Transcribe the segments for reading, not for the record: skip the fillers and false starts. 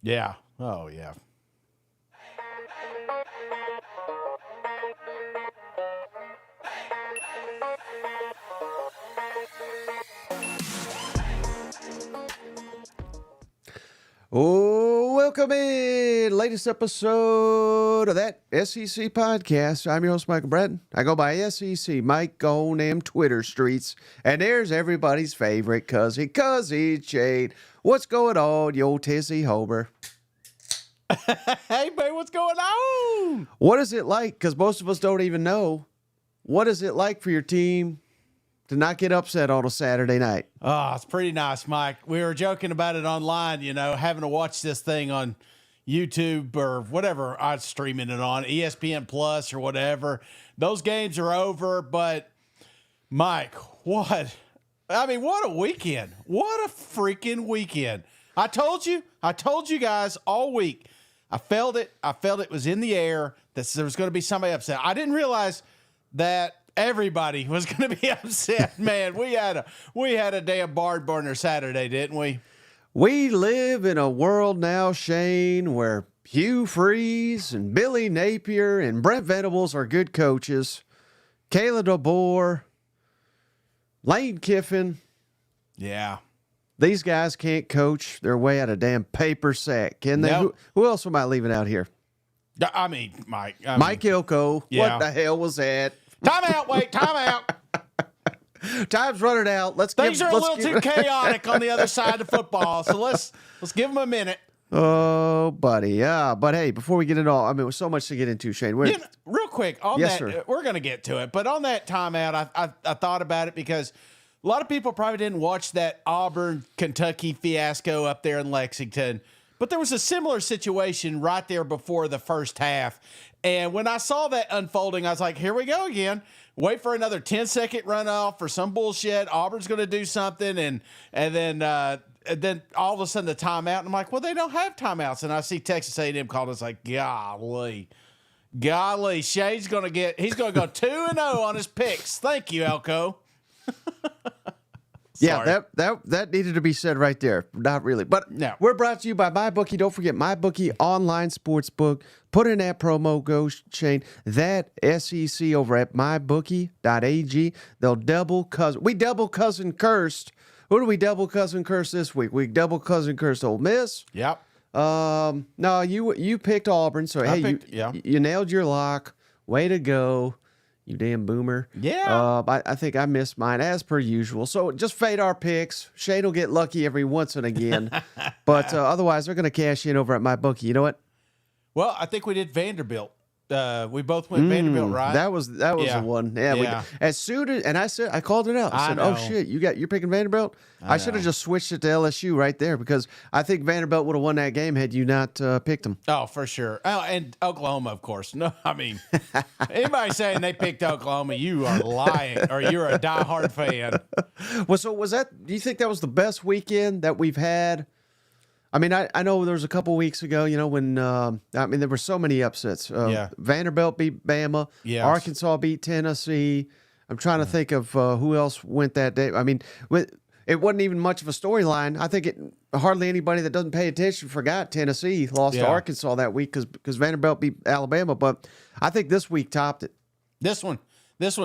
Yeah. Oh, yeah. Oh, welcome in. Latest episode of that SEC podcast. I'm your host, Michael Bratton. I go by SEC Mike on them Twitter streets. And there's everybody's favorite Cuzzy Shade. What's going on, you old Tizzy Homer? Hey, man, what's going on? What is it like? Because most of us don't even know. What is it like for your team to not get upset on a Saturday night? Oh, it's pretty nice, Mike. We were joking about it online, having to watch this thing on YouTube or whatever I'm streaming it on, ESPN Plus or whatever. Those games are over, but Mike, what a weekend. What a freaking weekend. I told you guys all week. I felt it was in the air that there was going to be somebody upset. I didn't realize that everybody was going to be upset. Man, we had a damn barn burner Saturday, didn't we? We live in a world now, Shane, where Hugh Freeze and Billy Napier and Brent Venables are good coaches. Kayla DeBoer, Lane Kiffin. Yeah. These guys can't coach their way out of damn paper sack, can they? Nope. Who else am I leaving out here? Mike. Mike Ilko. Yeah. What the hell was that? Time out. Time's running out. Things are a little too chaotic on the other side of football, so let's give them a minute. Oh, buddy. Yeah. But hey, before we get into all, with so much to get into, Shane. Real quick, on Yes, that, sir. we're going to get to it, but on that timeout, I thought about it because a lot of people probably didn't watch that Auburn, Kentucky fiasco up there in Lexington, but there was a similar situation right there before the first half. And when I saw that unfolding, I was like, here we go again. Wait for another 10-second runoff for some bullshit. Auburn's going to do something, and then all of a sudden the timeout. And I'm like, well, they don't have timeouts. And I see Texas A&M called. It's like, golly, Shane's going to go 2-0 on his picks. Thank you, Elko. Yeah, that needed to be said right there. Not really. But No. We're brought to you by MyBookie. Don't forget MyBookie online sportsbook. Put in that promo code, Shane, that SEC over at mybookie.ag. They'll we double cousin cursed. Who do we double cousin curse this week? We double cousin cursed Ole Miss. Yep. No, you picked Auburn, so you nailed your lock. Way to go. You damn boomer. Yeah. I think I missed mine as per usual. So just fade our picks. Shane will get lucky every once and again. But otherwise, they're going to cash in over at MyBookie. You know what? Well, I think we did Vanderbilt. We both went Vanderbilt, right? That was the one. Yeah. As soon as I called it out. I said, "Oh shit, you're picking Vanderbilt." I should have just switched it to LSU right there because I think Vanderbilt would have won that game had you not picked them. Oh, for sure. Oh, and Oklahoma, of course. No, I mean, anybody saying they picked Oklahoma, you are lying, or you're a diehard fan. Well, so was that? Do you think that was the best weekend that we've had? I mean, I know there was a couple weeks ago, when there were so many upsets. Vanderbilt beat Bama. Yes. Arkansas beat Tennessee. I'm trying to think of who else went that day. I mean, it wasn't even much of a storyline. I think hardly anybody that doesn't pay attention forgot Tennessee lost to Arkansas that week because Vanderbilt beat Alabama. But I think this week topped it. This one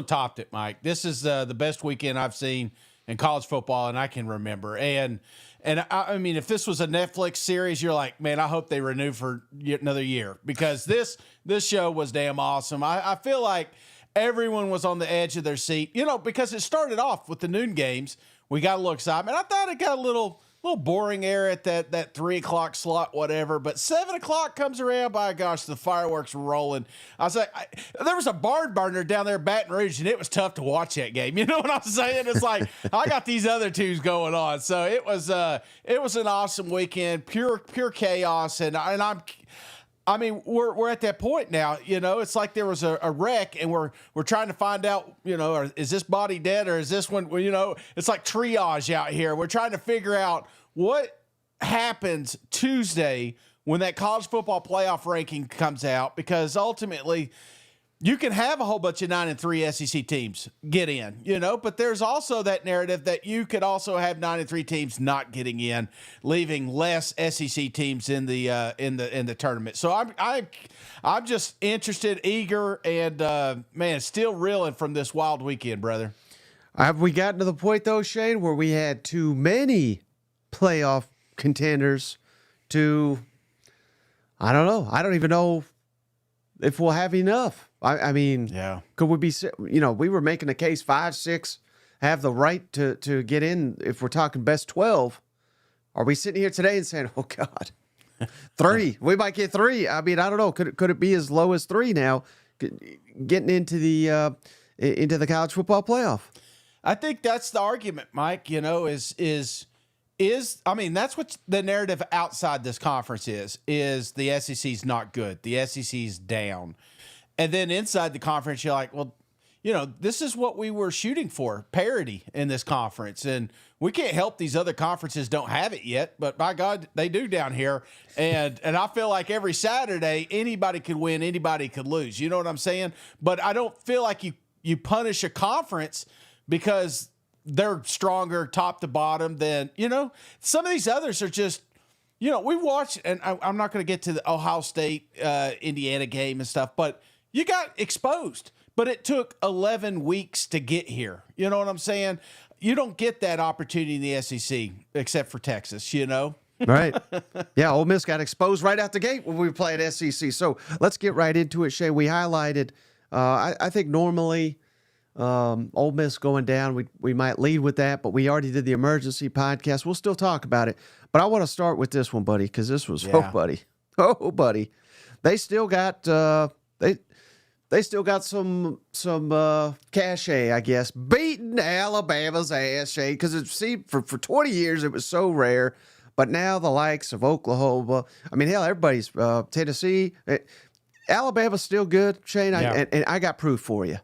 topped it, Mike. This is the best weekend I've seen in college football, and I can remember. And I mean, if this was a Netflix series, you're like, man, I hope they renew for another year because this show was damn awesome. I feel like everyone was on the edge of their seat, because it started off with the noon games. We got a little excitement. I thought it got a little boring there at that 3 o'clock slot, whatever. But 7 o'clock comes around, by gosh, the fireworks were rolling. I was like, there was a barn burner down there in Baton Rouge, and it was tough to watch that game. You know what I'm saying? It's like I got these other twos going on, so it was an awesome weekend, pure chaos, and I mean, we're at that point now, it's like there was a wreck and we're trying to find out, is this body dead or is this one, it's like triage out here. We're trying to figure out what happens Tuesday when that college football playoff ranking comes out, because ultimately you can have a whole bunch of 9-3 SEC teams get in, but there's also that narrative that you could also have 9-3 teams not getting in, leaving less SEC teams in the tournament. So I'm just interested, eager, and man, still reeling from this wild weekend, brother. Have we gotten to the point though, Shane, where we had too many playoff contenders to? I don't know. I don't even know if we'll have enough. I mean, yeah. Could we be, we were making a case 5, 6 have the right to get in if we're talking best 12. Are we sitting here today and saying, oh, God, 3, we might get 3. I mean, I don't know. Could it be as low as 3 now getting into the college football playoff? I think that's the argument, Mike, is I mean, that's what the narrative outside this conference is the SEC's not good. The SEC's down. And then inside the conference, you're like, well, this is what we were shooting for, parity in this conference. And we can't help these other conferences don't have it yet, but by God, they do down here. And I feel like every Saturday, anybody could win, anybody could lose. You know what I'm saying? But I don't feel like you punish a conference because they're stronger top to bottom than, some of these others are just, we watched, and I'm not going to get to the Ohio State, Indiana game and stuff, but you got exposed, but it took 11 weeks to get here. You know what I'm saying? You don't get that opportunity in the SEC except for Texas, Right. Yeah, Ole Miss got exposed right out the gate when we played SEC. So let's get right into it, Shay. We highlighted, I think normally Ole Miss going down, we might lead with that, but we already did the emergency podcast. We'll still talk about it. But I want to start with this one, buddy, because this was, oh, buddy. They still got They still got some cachet, I guess, beating Alabama's ass, Shane, because for 20 years it was so rare. But now the likes of Oklahoma, I mean, hell, everybody's Tennessee. Alabama's still good, Shane, Yeah. and I got proof for you.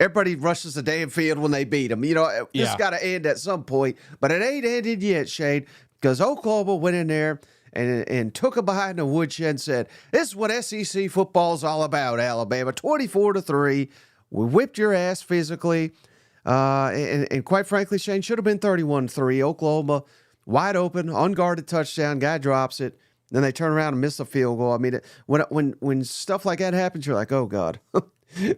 Everybody rushes the damn field when they beat them. This got to end at some point, but it ain't ended yet, Shane, because Oklahoma went in there and took him behind the woodshed and said, this is what SEC football's all about, Alabama. 24-3. We whipped your ass physically. And quite frankly, Shane, should have been 31-3. Oklahoma, wide open, unguarded touchdown. Guy drops it. Then they turn around and miss the field goal. I mean, when stuff like that happens, you're like, oh, God.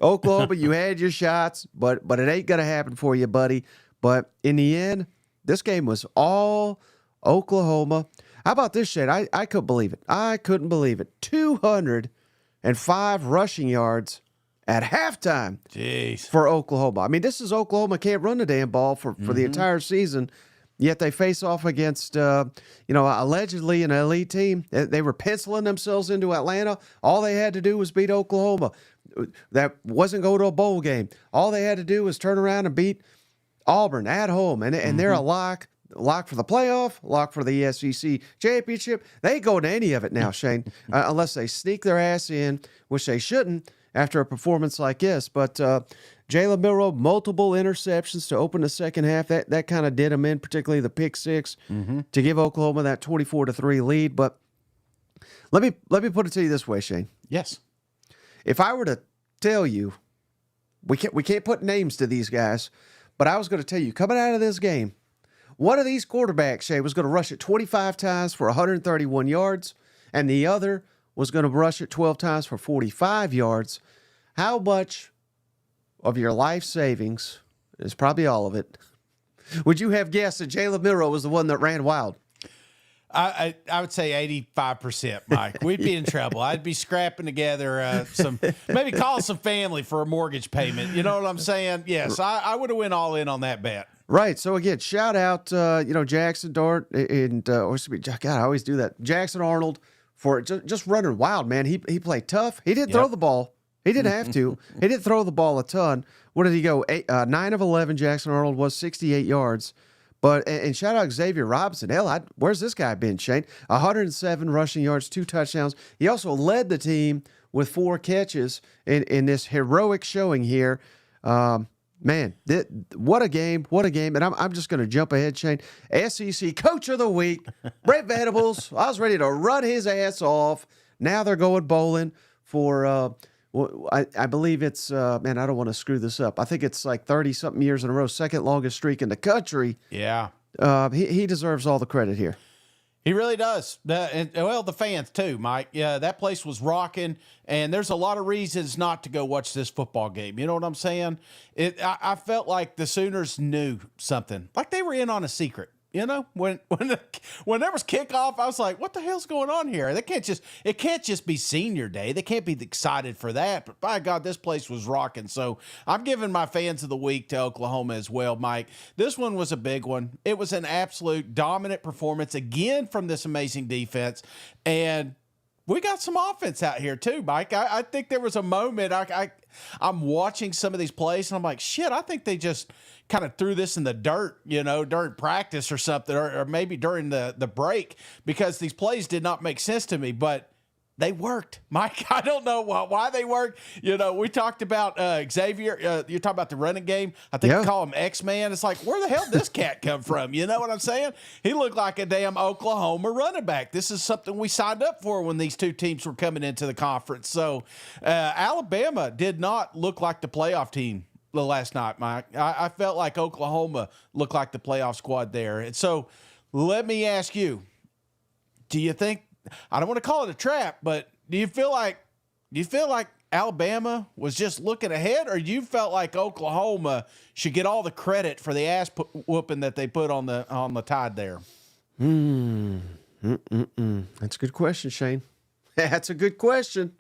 Oklahoma, you had your shots, but it ain't going to happen for you, buddy. But in the end, this game was all Oklahoma. How about this shit? I couldn't believe it. I couldn't believe it. 205 rushing yards at halftime. Jeez. For Oklahoma. I mean, this is Oklahoma can't run the damn ball for the entire season, yet they face off against, allegedly an elite team. They were penciling themselves into Atlanta. All they had to do was beat Oklahoma. That wasn't go to a bowl game. All they had to do was turn around and beat Auburn at home, and they're a lock for the playoff, lock for the SEC championship. They ain't going to any of it now, Shane, unless they sneak their ass in, which they shouldn't after a performance like this. But Jalen Milroe, multiple interceptions to open the second half. That kind of did him in, particularly the pick six, to give Oklahoma that 24-3 lead. But let me put it to you this way, Shane. Yes. If I were to tell you, we can't put names to these guys, but I was going to tell you, coming out of this game, one of these quarterbacks, Shay, was going to rush it 25 times for 131 yards, and the other was going to rush it 12 times for 45 yards. How much of your life savings, is probably all of it, would you have guessed that Jalen Milroe was the one that ran wild? I would say 85%, Mike. We'd be in trouble. I'd be scrapping together maybe call some family for a mortgage payment. You know what I'm saying? Yes, I would have went all in on that bet. Right. So again, shout out, Jackson Dart and God, I always do that. Jackson Arnold for just running wild, man. He played tough. He didn't throw the ball. He didn't have to. He didn't throw the ball a ton. What did he go? 9 of 11. Jackson Arnold was 68 yards. But and shout out Xavier Robinson. Hell, where's this guy been, Shane? 107 rushing yards, 2 touchdowns. He also led the team with 4 catches in this heroic showing here. Man, what a game. What a game. And I'm just going to jump ahead, Shane. SEC Coach of the Week, Brent Venables. I was ready to run his ass off. Now they're going bowling for I believe it's, man, I don't want to screw this up. I think it's like 30-something years in a row, second longest streak in the country. Yeah. He deserves all the credit here. He really does. The fans too, Mike. Yeah, that place was rocking, and there's a lot of reasons not to go watch this football game. You know what I'm saying? I felt like the Sooners knew something, like they were in on a secret. You know, when there was kickoff, I was like, "What the hell's going on here? It can't just be senior day. They can't be excited for that." But by God, this place was rocking. So I'm giving my fans of the week to Oklahoma as well, Mike. This one was a big one. It was an absolute dominant performance again from this amazing defense, and we got some offense out here too, Mike. I think there was a moment I'm watching some of these plays and I'm like, shit, I think they just kind of threw this in the dirt, during practice or something, or maybe during the break, because these plays did not make sense to me, but they worked, Mike. I don't know why they worked. We talked about Xavier. You're talking about the running game. I think you call him X-Man. It's like, where the hell did this cat come from? You know what I'm saying? He looked like a damn Oklahoma running back. This is something we signed up for when these two teams were coming into the conference. So Alabama did not look like the playoff team the last night, Mike. I felt like Oklahoma looked like the playoff squad there. And so let me ask you, do you think, I don't want to call it a trap, but do you feel like Alabama was just looking ahead, or you felt like Oklahoma should get all the credit for the ass whooping that they put on the Tide there? That's a good question, Shane. That's a good question,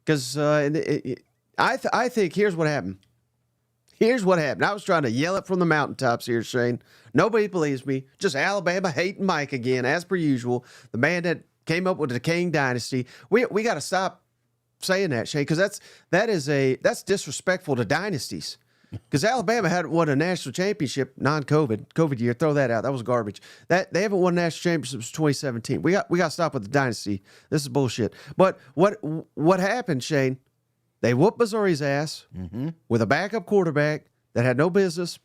because I think here's what happened. Here's what happened. I was trying to yell it from the mountaintops here, Shane. Nobody believes me. Just Alabama hating Mike again, as per usual. The man that came up with the decaying dynasty. We got to stop saying that, Shane, because that's disrespectful to dynasties. Because Alabama hadn't won a national championship, COVID year. Throw that out. That was garbage. That they haven't won a national championship since 2017. We got to stop with the dynasty. This is bullshit. But what happened, Shane? They whooped Missouri's ass with a backup quarterback that had no business.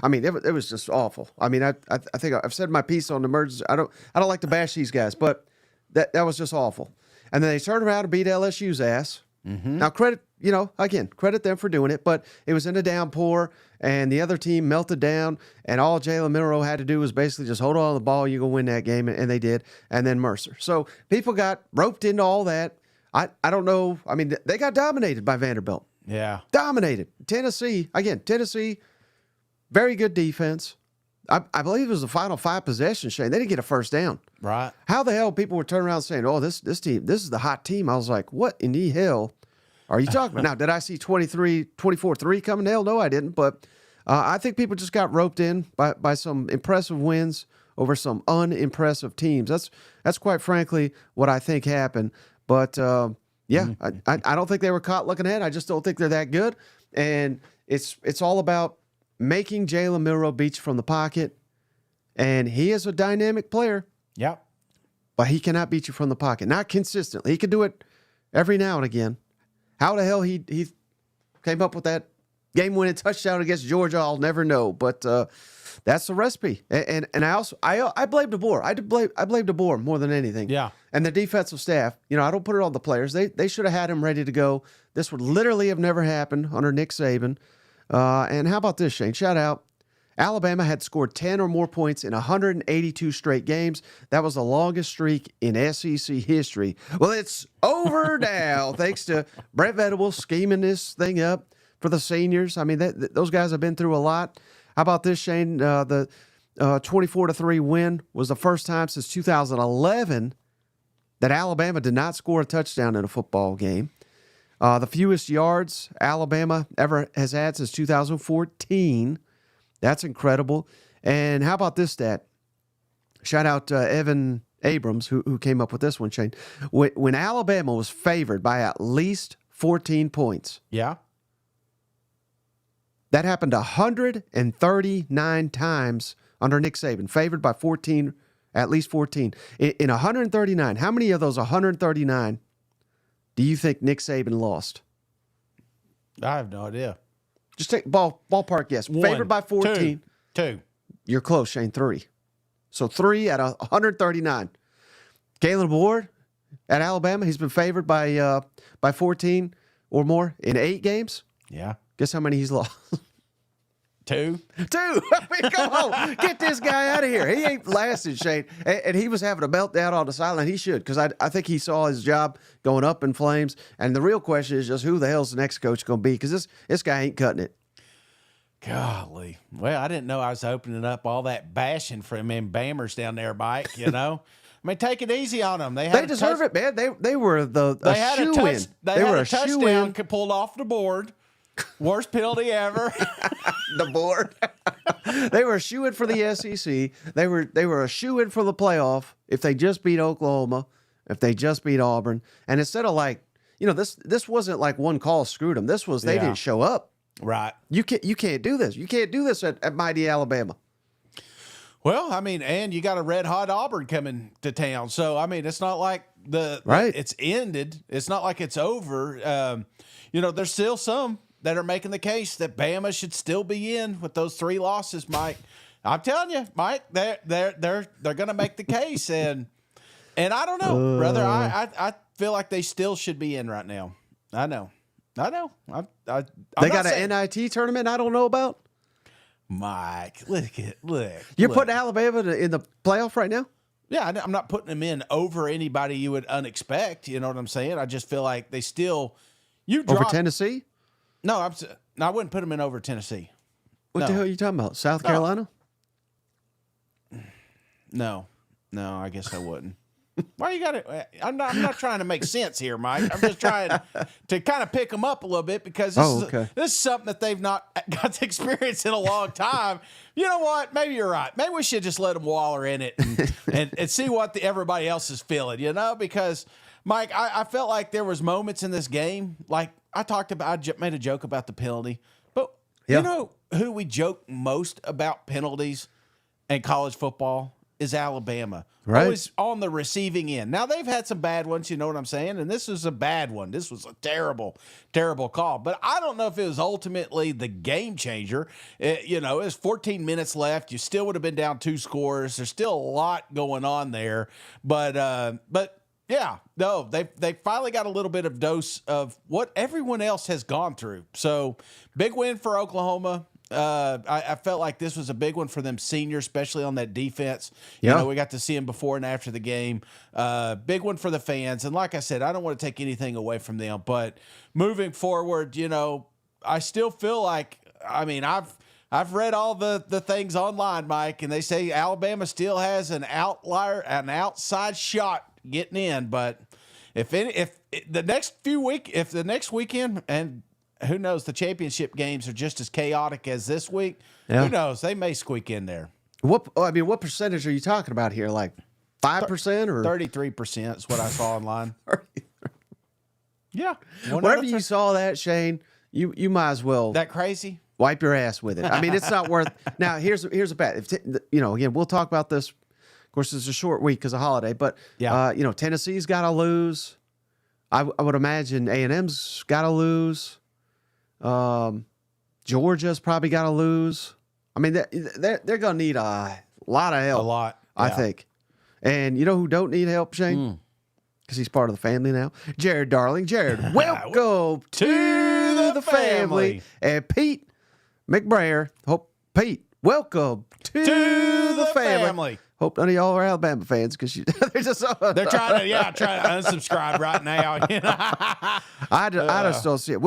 I mean, it was just awful. I mean, I think I've said my piece on the emergency. I don't like to bash these guys, but that was just awful. And then they turned around and beat LSU's ass. Now, credit them for doing it, but it was in a downpour, and the other team melted down, and all Jalen Milroe had to do was basically just hold on to the ball. You're going to win that game, and they did, and then Mercer. So people got roped into all that. I don't know. I mean, they got dominated by Vanderbilt. Yeah. Dominated. Tennessee, very good defense. I believe it was the final 5 possessions, Shane. They didn't get a first down. Right. How the hell people were turning around saying, oh, this team, this is the hot team. I was like, what in the hell are you talking about? Now, did I see 24-3 coming? Hell no, I didn't. But I think people just got roped in by some impressive wins over some unimpressive teams. That's quite frankly what I think happened. But, I don't think they were caught looking ahead. I just don't think they're that good. And it's all about making Jalen Milroe beat you from the pocket. And he is a dynamic player. Yep. But he cannot beat you from the pocket. Not consistently. He can do it every now and again. How the hell he came up with that game-winning touchdown against Georgia, I'll never know. But that's the recipe. And I blame DeBoer. I blame DeBoer more than anything. Yeah. And the defensive staff. I don't put it on the players. They should have had him ready to go. This would literally have never happened under Nick Saban. And how about this, Shane? Shout out. Alabama had scored 10 or more points in 182 straight games. That was the longest streak in SEC history. Well, it's over now, thanks to Brent Venables scheming this thing up for the seniors. I mean, those guys have been through a lot. How about this, Shane? The 24-3 win was the first time since 2011 that Alabama did not score a touchdown in a football game. The fewest yards Alabama ever has had since 2014. That's incredible. And how about this stat? Shout out to Evan Abrams, who came up with this one, Shane. When Alabama was favored by at least 14 points. Yeah. That happened 139 times under Nick Saban. Favored by 14, at least 14. In 139, how many of those 139 do you think Nick Saban lost? I have no idea. Just take ballpark guess. Favored by 14. Two. You're close, Shane. 3. So 3 out of 139. Caleb Ward at Alabama, he's been favored by 14 or more in 8 games. Yeah. Guess how many he's lost? 2. 2. I mean, come on. Get this guy out of here. He ain't lasted, Shane. And he was having a meltdown on the sideline. He should, because I think he saw his job going up in flames. And the real question is just who the hell's the next coach going to be? Because this guy ain't cutting it. Golly. Well, I didn't know I was opening up all that bashing from them Bammers down there, Mike, you know? I mean, take it easy on them. They deserve it, man. They were they had a shoe-in. They had a touchdown pulled off the board. Worst penalty ever. The board. They were a shoe-in for the SEC. They were a shoe-in for the playoff if they just beat Oklahoma, if they just beat Auburn. And instead of this wasn't like one call screwed them. This was they didn't show up. Right. You can't do this. You can't do this at mighty Alabama. Well, I mean, and you got a red-hot Auburn coming to town. So, I mean, it's not like it's ended. It's not like it's over. There's still some that are making the case that Bama should still be in with those 3 losses, Mike. I'm telling you, Mike, they're going to make the case, and I don't know, brother. I feel like they still should be in right now. I know. They got an NIT tournament I don't know about. Mike, You're putting Alabama in the playoff right now? Yeah, I'm not putting them in over anybody you would unexpect. You know what I'm saying? I just feel like they still over Tennessee. No, I wouldn't put them in over Tennessee. What the hell are you talking about? South Carolina? No, I guess I wouldn't. Why you got it? I'm not trying to make sense here, Mike. I'm just trying to kind of pick them up a little bit because this is something that they've not got to experience in a long time. You know what? Maybe you're right. Maybe we should just let them waller in it and see what everybody else is feeling, because, Mike, I felt like there was moments in this game, like I made a joke about the penalty, but you know who we joke most about penalties in college football is Alabama. Right. Always on the receiving end. Now, they've had some bad ones, you know what I'm saying? And this was a bad one. This was a terrible, terrible call. But I don't know if it was ultimately the game changer. It was 14 minutes left. You still would have been down 2 scores. There's still a lot going on there. But yeah, no, they finally got a little bit of dose of what everyone else has gone through. So, big win for Oklahoma. I felt like this was a big one for them seniors, especially on that defense. We got to see them before and after the game. Big one for the fans. And like I said, I don't want to take anything away from them. But moving forward, I still feel like, I've read all the things online, Mike, and they say Alabama still has an outside shot getting in. But if the next weekend, and who knows, the championship games are just as chaotic as this week. Yeah. Who knows? They may squeak in there. What percentage are you talking about here? Like 5% or 33% is what I saw online. Yeah. Whenever you saw that, Shane, you might as well that crazy wipe your ass with it. I mean, it's not worth. Now, here's a bet. Again, we'll talk about this. Of course, it's a short week because of holiday, but Tennessee's got to lose. I would imagine A&M's got to lose. Georgia's probably got to lose. I mean, they're going to need a lot of help. A lot, I think. And you know who don't need help, Shane? Because he's part of the family now. Jared Darling. Jared, welcome to the family. And Pete McBrayer. Pete, welcome to the family. Hope none of y'all are Alabama fans because they're they're trying to unsubscribe right now. I just don't see it.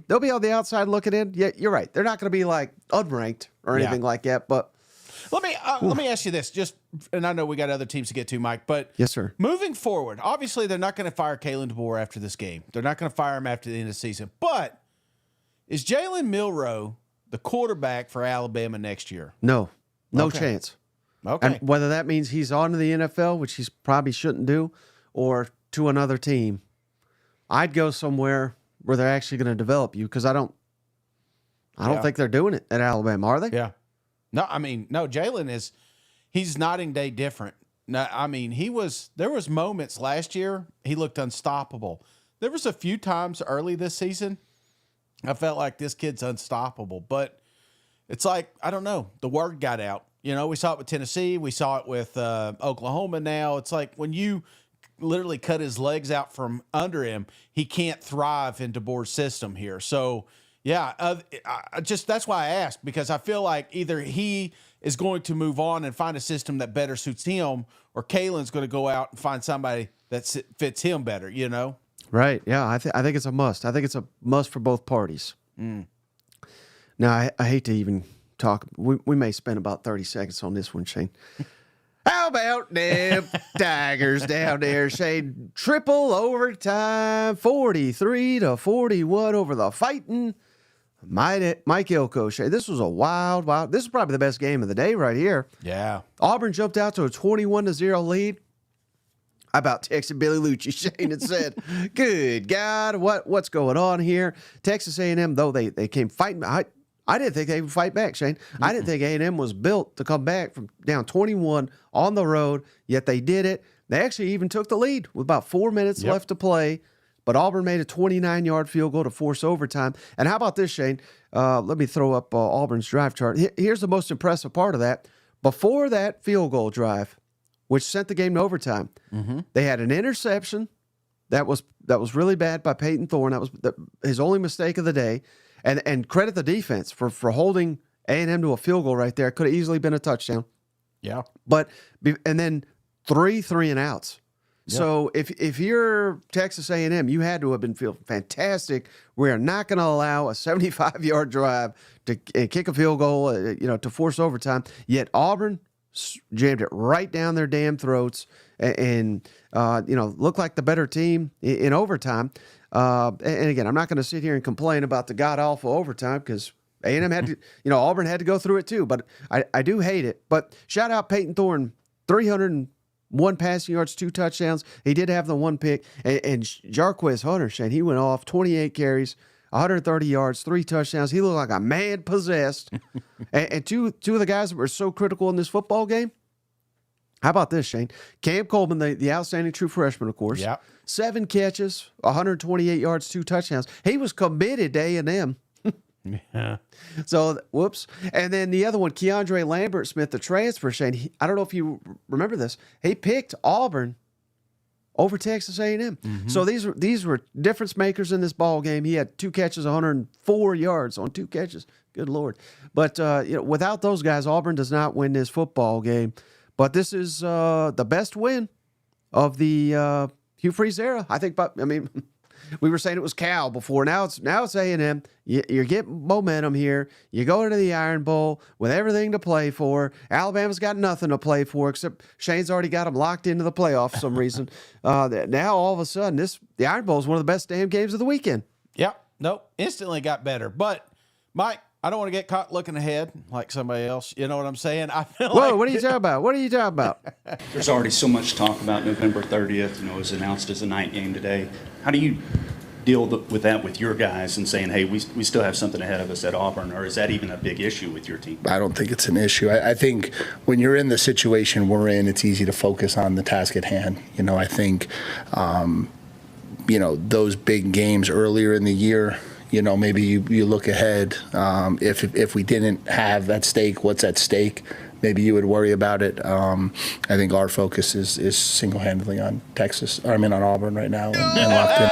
They'll be on the outside looking in. Yeah, you're right. They're not going to be like unranked or anything like that. But let me ask you this, and I know we got other teams to get to, Mike. But yes, sir. Moving forward, obviously they're not going to fire Kalen DeBoer after this game. They're not going to fire him after the end of the season. But is Jalen Milroe the quarterback for Alabama next year? No chance. Okay. And whether that means he's on to the NFL, which he probably shouldn't do, or to another team, I'd go somewhere where they're actually going to develop you because I don't think they're doing it at Alabama, are they? Yeah. No, Jalen he's night and day different. No, there was moments last year he looked unstoppable. There was a few times early this season I felt like this kid's unstoppable, but it's like, I don't know, the word got out. We saw it with Tennessee. We saw it with Oklahoma now. It's like when you literally cut his legs out from under him, he can't thrive in DeBoer's system here. So, yeah, that's why I asked, because I feel like either he is going to move on and find a system that better suits him, or Kalen's going to go out and find somebody that fits him better, you know? Right. Yeah, I think it's a must. I think it's a must for both parties. Now, I hate to even talk. We may spend about 30 seconds on this one, Shane. How about them Tigers down there, Shane? Triple overtime, 43-41 over the Fighting Mike Elko. Shane, this was a wild. This is probably the best game of the day right here. Yeah. Auburn jumped out to a 21-0 lead. I about texted Billy Lucci, Shane, and said, "Good God, what's going on here?" Texas A&M, though, they came fighting. I didn't think they would fight back, Shane. I didn't think A&M was built to come back from down 21 on the road, yet they did it. They actually even took the lead with about 4 minutes left to play, but Auburn made a 29-yard field goal to force overtime. And how about this, Shane? Let me throw up Auburn's drive chart. Here's the most impressive part of that. Before that field goal drive, which sent the game to overtime, they had an interception that was really bad by Peyton Thorne. That was his only mistake of the day. And credit the defense for holding A&M to a field goal right there. Could have easily been a touchdown. Yeah. And then three and outs. Yep. So if you're Texas A&M, you had to have been feeling fantastic. We are not going to allow a 75-yard drive to kick a field goal, to force overtime. Yet Auburn jammed it right down their damn throats and looked like the better team in overtime. And again, I'm not going to sit here and complain about the god-awful overtime because A&M had to, Auburn had to go through it too. But I do hate it. But shout out Peyton Thorne, 301 passing yards, 2 touchdowns. He did have the 1 pick. And Jarquez Hunter, Shane, he went off 28 carries, 130 yards, 3 touchdowns. He looked like a man possessed. and two of the guys that were so critical in this football game. How about this, Shane? Cam Coleman, the outstanding true freshman, of course. Yeah. 7 catches, 128 yards, 2 touchdowns. He was committed to A&M. Yeah. So, whoops. And then the other one, Keandre Lambert Smith, the transfer, Shane. I don't know if you remember this. He picked Auburn over Texas A&M. So these were difference makers in this ball game. He had 2 catches, 104 yards on 2 catches. Good Lord. But without those guys, Auburn does not win this football game. But this is the best win of the Hugh Freeze era. I think. We were saying it was Cal before. Now it's A&M. You're getting momentum here. You go into the Iron Bowl with everything to play for. Alabama's got nothing to play for except Shane's already got them locked into the playoffs for some reason. Now all of a sudden, the Iron Bowl is one of the best damn games of the weekend. Yep. Nope. Instantly got better. But Mike, I don't want to get caught looking ahead like somebody else. You know what I'm saying? I feel Whoa, what are you talking about? What are you talking about? There's already so much talk about November 30th. It was announced as a night game today. How do you deal with that with your guys and saying, hey, we still have something ahead of us at Auburn, or is that even a big issue with your team? I don't think it's an issue. I think when you're in the situation we're in, it's easy to focus on the task at hand. I think, those big games earlier in the year, maybe you look ahead. If we didn't have at stake what's at stake, maybe you would worry about it. I think our focus is single-handedly on on Auburn right now and locked in.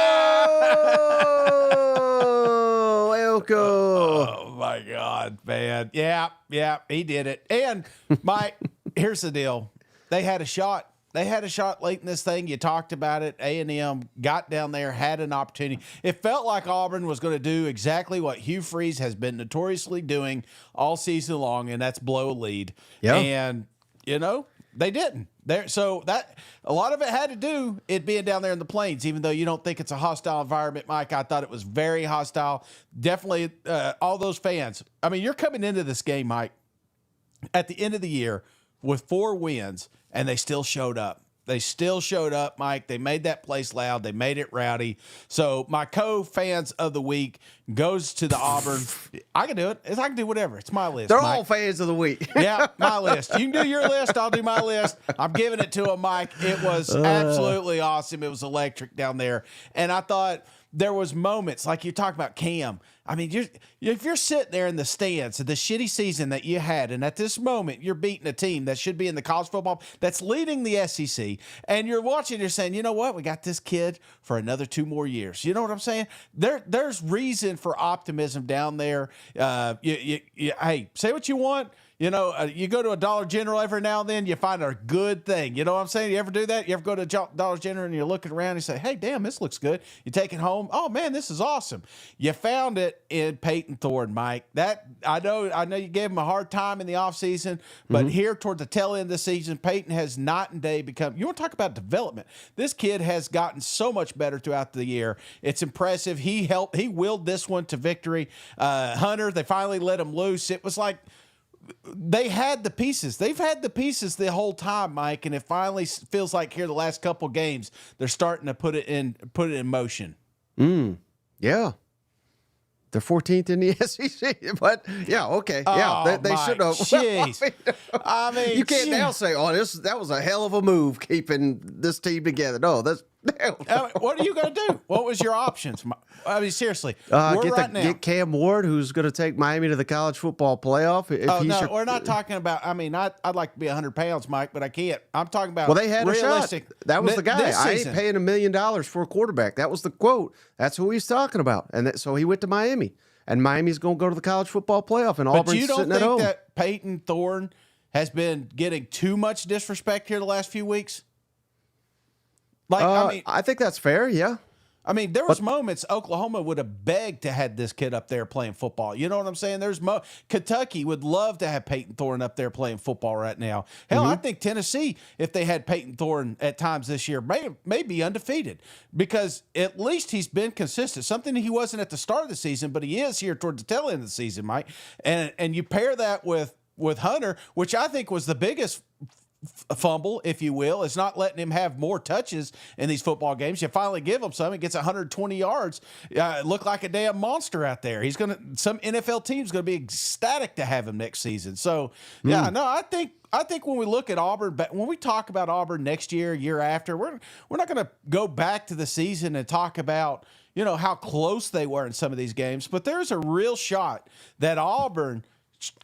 Oh, Elko. Oh, my God, man. Yeah, he did it. And, Mike, here's the deal. They had a shot. They had a shot late in this thing. You talked about it. A&M got down there, had an opportunity. It felt like Auburn was going to do exactly what Hugh Freeze has been notoriously doing all season long, and that's blow a lead. Yeah. And, they didn't. So that a lot of it had to do it being down there in the plains, even though you don't think it's a hostile environment, Mike. I thought it was very hostile. Definitely all those fans. I mean, you're coming into this game, Mike, at the end of the year with 4 wins, and they still showed up. They still showed up, Mike. They made that place loud. They made it rowdy. So my co-fans of the week goes to the Auburn. I can do it. I can do whatever. It's my list, They're Mike. all fans of the week. Yeah, my list. You can do your list. I'll do my list. I'm giving it to him, Mike. It was absolutely awesome. It was electric down there. And I thought there was moments like you talk about Cam. I mean, if you're sitting there in the stands of the shitty season that you had, and at this moment you're beating a team that should be in the college football that's leading the SEC, and you're watching, you're saying, you know what, we got this kid for another 2 more years. You know what I'm saying? There's reason for optimism down there. Hey, say what you want. You know, you go to a Dollar General every now and then, you find a good thing. You know what I'm saying? You ever do that? You ever go to Dollar General and you're looking around and you say, hey, damn, this looks good. You take it home. Oh, man, this is awesome. You found it in Peyton Thorne, Mike. That I know you gave him a hard time in the offseason, but here toward the tail end of the season, Peyton has night and day become – you want to talk about development. This kid has gotten so much better throughout the year. It's impressive. He willed this one to victory. Hunter, they finally let him loose. It was like – they had the pieces. They've had the pieces the whole time, Mike, and it finally feels like here the last couple games they're starting to put it in motion. Yeah. They're 14th in the SEC, but yeah, okay, yeah, they should have. Jeez, I mean, you can't now say, "Oh, that was a hell of a move keeping this team together." No, that's. What are you going to do? What was your options? I mean, seriously, get Cam Ward, who's going to take Miami to the college football playoff. We're not talking about. I mean, I'd like to be 100 pounds, Mike, but I can't. I'm talking about. Well, they had realistic. A shot. That was the guy. I ain't paying $1 million for a quarterback. That was the quote. That's who he's talking about. And so he went to Miami, and Miami's going to go to the college football playoff, and Auburn's sitting at home. But you don't think that Peyton Thorne has been getting too much disrespect here the last few weeks? Like, I think that's fair. Yeah. I mean, there was moments Oklahoma would have begged to have this kid up there playing football. You know what I'm saying? Kentucky would love to have Peyton Thorne up there playing football right now. Hell, I think Tennessee, if they had Peyton Thorne at times this year, may be undefeated because at least he's been consistent. Something he wasn't at the start of the season, but he is here toward the tail end of the season, Mike. And you pair that with Hunter, which I think was the biggest fumble, if you will, is not letting him have more touches in these football games. You finally give him some, he gets 120 yards. Look like a damn monster out there. Some NFL team's gonna be ecstatic to have him next season. So I think when we look at Auburn, when we talk about Auburn next year after, we're not gonna go back to the season and talk about how close they were in some of these games, but there's a real shot that Auburn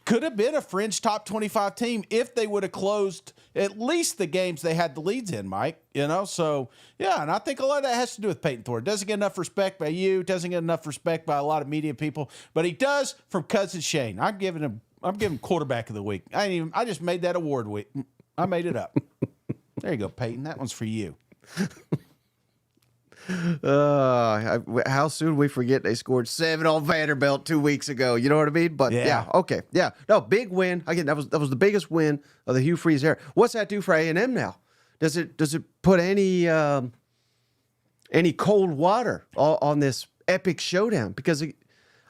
could have been a fringe top 25 team if they would have closed at least the games they had the leads in, Mike. So yeah, and I think a lot of that has to do with Peyton Thorne. Doesn't get enough respect by you, doesn't get enough respect by a lot of media people, but he does from Cousin Shane. I'm giving him quarterback of the week. I just made that award week. I made it up. There you go, Peyton. That one's for you. How soon we forget they scored 7 on Vanderbilt 2 weeks ago. You know what I mean? But okay. Yeah. No, big win. Again, that was the biggest win of the Hugh Freeze era. What's that do for A&M now? Does it put any cold water on this epic showdown? Because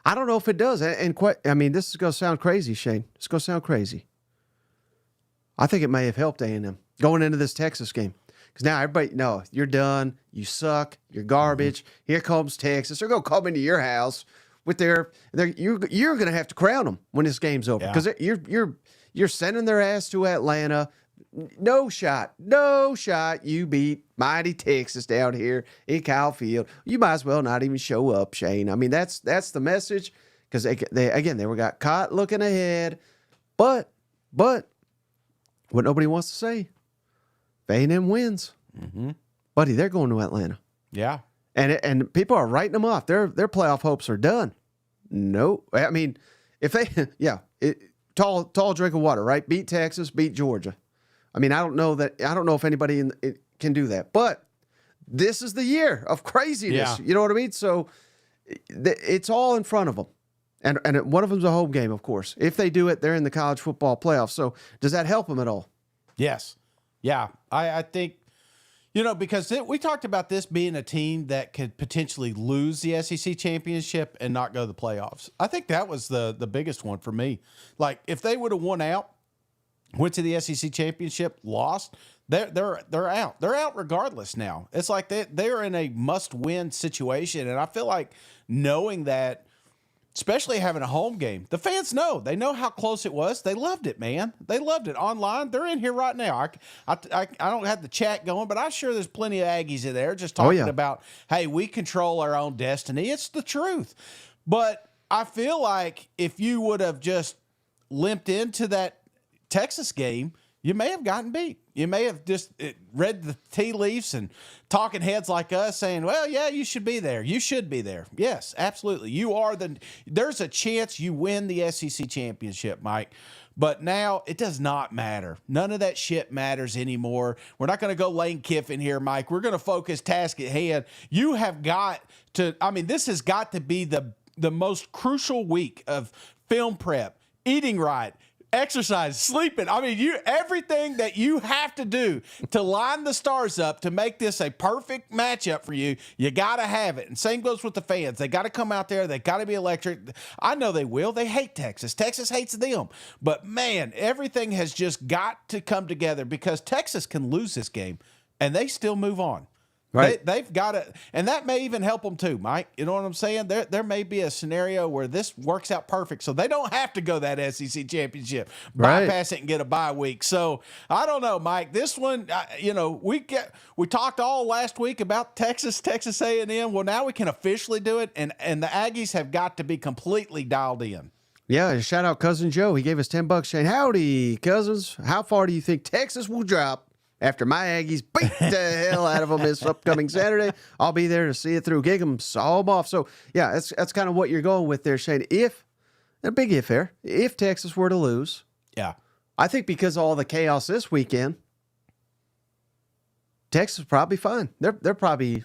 I don't know if it does. This is going to sound crazy, Shane. It's going to sound crazy. I think it may have helped A&M going into this Texas game. Because now everybody, no, you're done. You suck. You're garbage. Here comes Texas. They're going to come into your house with you're going to have to crown them when this game's over. Because you're sending their ass to Atlanta. No shot. You beat mighty Texas down here in Kyle Field. You might as well not even show up, Shane. I mean, that's the message. Because they got caught looking ahead. But what nobody wants to say, A&M wins, buddy. They're going to Atlanta. Yeah, and people are writing them off. Their playoff hopes are done. No, I mean, if they, tall drink of water, right? Beat Texas, beat Georgia. I mean, I don't know if anybody can do that. But this is the year of craziness. Yeah. You know what I mean? So it's all in front of them, and one of them's a home game, of course. If they do it, they're in the college football playoff. So does that help them at all? Yes. Yeah, I think, because we talked about this being a team that could potentially lose the SEC championship and not go to the playoffs. I think that was the biggest one for me. Like, if they would have won out, went to the SEC championship, lost, they're out. They're out regardless now. It's like they're in a must-win situation, and I feel like knowing that especially having a home game. The fans know. They know how close it was. They loved it, man. They loved it. Online, they're in here right now. I don't have the chat going, but I'm sure there's plenty of Aggies in there just talking about, hey, we control our own destiny. It's the truth. But I feel like if you would have just limped into that Texas game, you may have gotten beat. You may have just read the tea leaves and talking heads like us saying, well, yeah, you should be there. You should be there. Yes, absolutely. There's a chance you win the SEC championship, Mike. But now it does not matter. None of that shit matters anymore. We're not going to go Lane Kiffin here, Mike. We're going to focus task at hand. You have got to, this has got to be the most crucial week of film prep, eating right, exercise, sleeping. Everything that you have to do to line the stars up to make this a perfect matchup for you, you got to have it. And same goes with the fans. They got to come out there. They got to be electric. I know they will. They hate Texas. Texas hates them. But, man, everything has just got to come together because Texas can lose this game, and they still move on. Right. They've got it, and that may even help them too, Mike. You know what I'm saying? There may be a scenario where this works out perfect, so they don't have to go that SEC championship, bypass it, and get a bye week. So I don't know, Mike. This one, we talked all last week about Texas A&M. Well, now we can officially do it, and the Aggies have got to be completely dialed in. Yeah, shout out Cousin Joe. He gave us $10, saying, howdy, cousins. How far do you think Texas will drop after my Aggies beat the hell out of them this upcoming Saturday? I'll be there to see it through. Gig them, saw them off. So, yeah, that's kind of what you're going with there, Shane. A big if here, if Texas were to lose, I think because of all the chaos this weekend, Texas is probably fine. They're probably,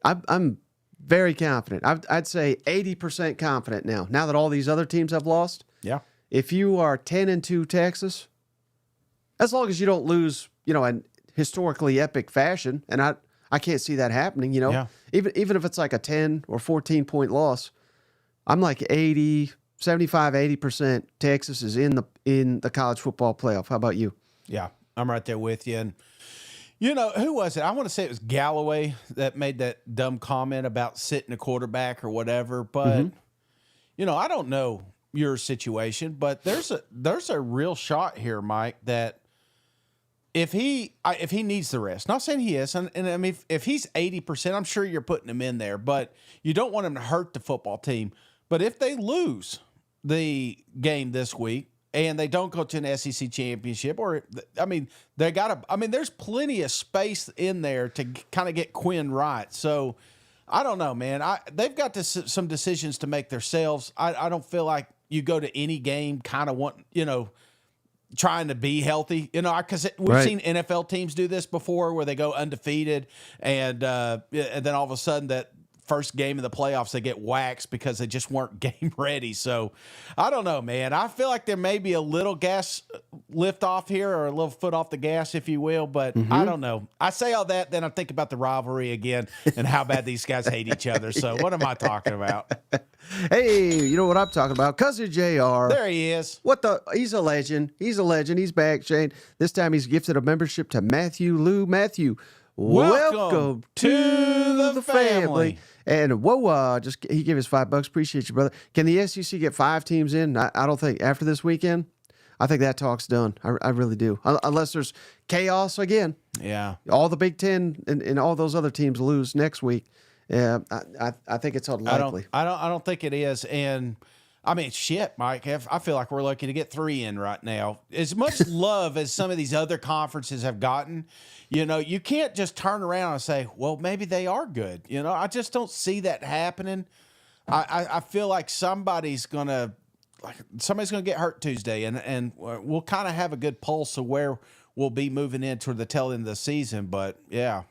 I'm very confident. I'd say 80% confident now that all these other teams have lost. Yeah. If you are 10-2 Texas, as long as you don't lose, in historically epic fashion, and I can't see that happening, even if it's like a 10 or 14 point loss, I'm like 80% Texas is in the college football playoff. How about you? Yeah, I'm right there with you. And who was it? I want to say it was Galloway that made that dumb comment about sitting a quarterback or whatever, but I don't know your situation, but there's a real shot here, Mike, that if he needs the rest, not saying he is, and if he's 80%, I'm sure you're putting him in there, but you don't want him to hurt the football team. But if they lose the game this week and they don't go to an SEC championship, there's plenty of space in there to kind of get Quinn right. So I don't know, man. They've got some decisions to make themselves. I don't feel like you go to any game kind of trying to be healthy, because we've seen NFL teams do this before where they go undefeated and then all of a sudden that first game of the playoffs, they get waxed because they just weren't game ready. So I don't know, man. I feel like there may be a little gas lift off here or a little foot off the gas, if you will, but I don't know. I say all that, then I think about the rivalry again and how bad these guys hate each other. So what am I talking about? Hey, you know what I'm talking about? Cousin JR. There he is. He's a legend. He's back, Shane. This time he's gifted a membership to Matthew Lou. Matthew, welcome to the family. And he gave us $5. Appreciate you, brother. Can the SEC get 5 teams in? I don't think after this weekend. I think that talk's done. I really do. Unless there's chaos again. Yeah. All the Big Ten and all those other teams lose next week. Yeah, I think it's unlikely. I don't think it is. And shit, Mike, I feel like we're lucky to get 3 in right now. As much love as some of these other conferences have gotten, you can't just turn around and say, well, maybe they are good. I just don't see that happening. I feel like somebody's going to get hurt Tuesday, and we'll kind of have a good pulse of where we'll be moving into the tail end of the season. But, yeah.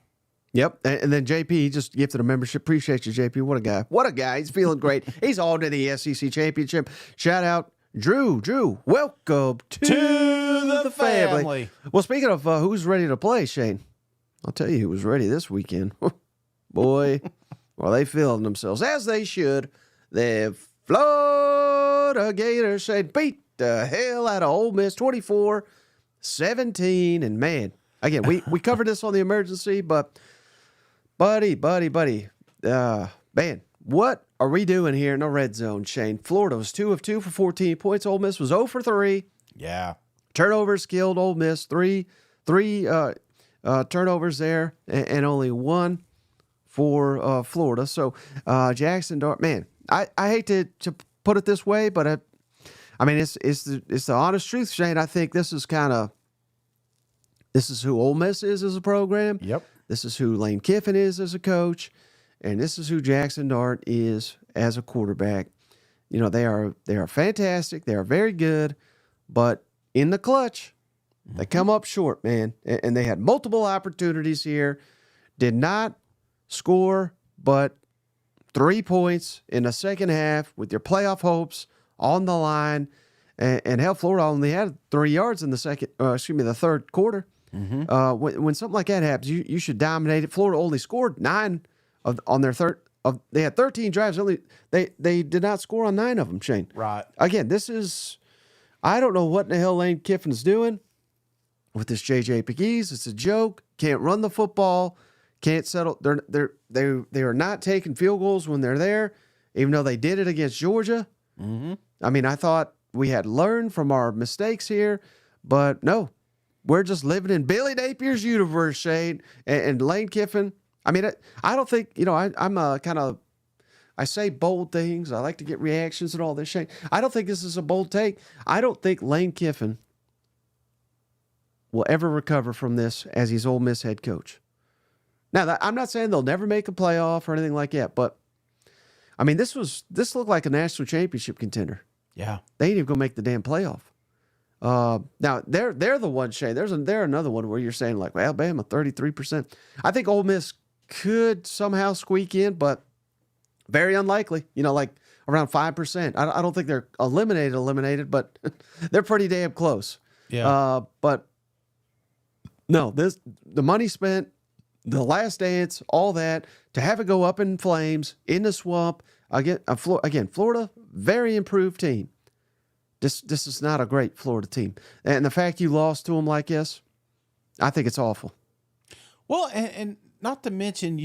Yep. And then JP, he just gifted a membership. Appreciate you, JP. What a guy. What a guy. He's feeling great. He's on to the SEC championship. Shout out, Drew. Welcome to the family. Well, speaking of who's ready to play, Shane, I'll tell you who was ready this weekend. Boy, are they feeling themselves, as they should. The Florida Gators, Shane, beat the hell out of Ole Miss 24-17. And, man, again, we covered this on the emergency, but... Buddy. Man, What are we doing here in the red zone, Shane? Florida was 2 of 2 for 14 points. Ole Miss was 0 for 3. Yeah. Turnovers killed Ole Miss. Three turnovers there, and only one for Florida. So Jackson Dart, man, I hate to put it this way, but I mean it's the honest truth, Shane. I think this is who Ole Miss is as a program. Yep. This is who Lane Kiffin is as a coach, and this is who Jackson Dart is as a quarterback. You know, they are fantastic. They are very good, but in the clutch, they come up short, man. And they had multiple opportunities here, did not score but 3 points in the second half with your playoff hopes on the line. And hell, Florida only had 3 yards in the third quarter. Mm-hmm. When something like that happens, you should dominate it. Florida only scored 9 on their third. They had 13 drives. They did not score on 9 of them, Shane. Right. Again, I don't know what in the hell Lane Kiffin's doing with this JJ Pegues. It's a joke. Can't run the football. Can't settle. They are not taking field goals when they're there, even though they did it against Georgia. Mm-hmm. I mean, I thought we had learned from our mistakes here, but no, we're just living in Billy Napier's universe, Shane, and Lane Kiffin. I mean, I don't think, I'm I say bold things. I like to get reactions and all this, Shane. I don't think this is a bold take. I don't think Lane Kiffin will ever recover from this as he's Ole Miss head coach. Now, I'm not saying they'll never make a playoff or anything like that, but I mean, this looked like a national championship contender. Yeah, they ain't even gonna make the damn playoff. Now they're the one, Shane. They're another one where you're saying like, well, Alabama 33%. I think Ole Miss could somehow squeak in, but very unlikely. Like around 5%. I don't think they're eliminated, but they're pretty damn close. Yeah. But no, the money spent, the last dance, all that, to have it go up in flames in the swamp again. Florida, very improved team. This is not a great Florida team, and the fact you lost to them like this, I think it's awful. Well, and not to mention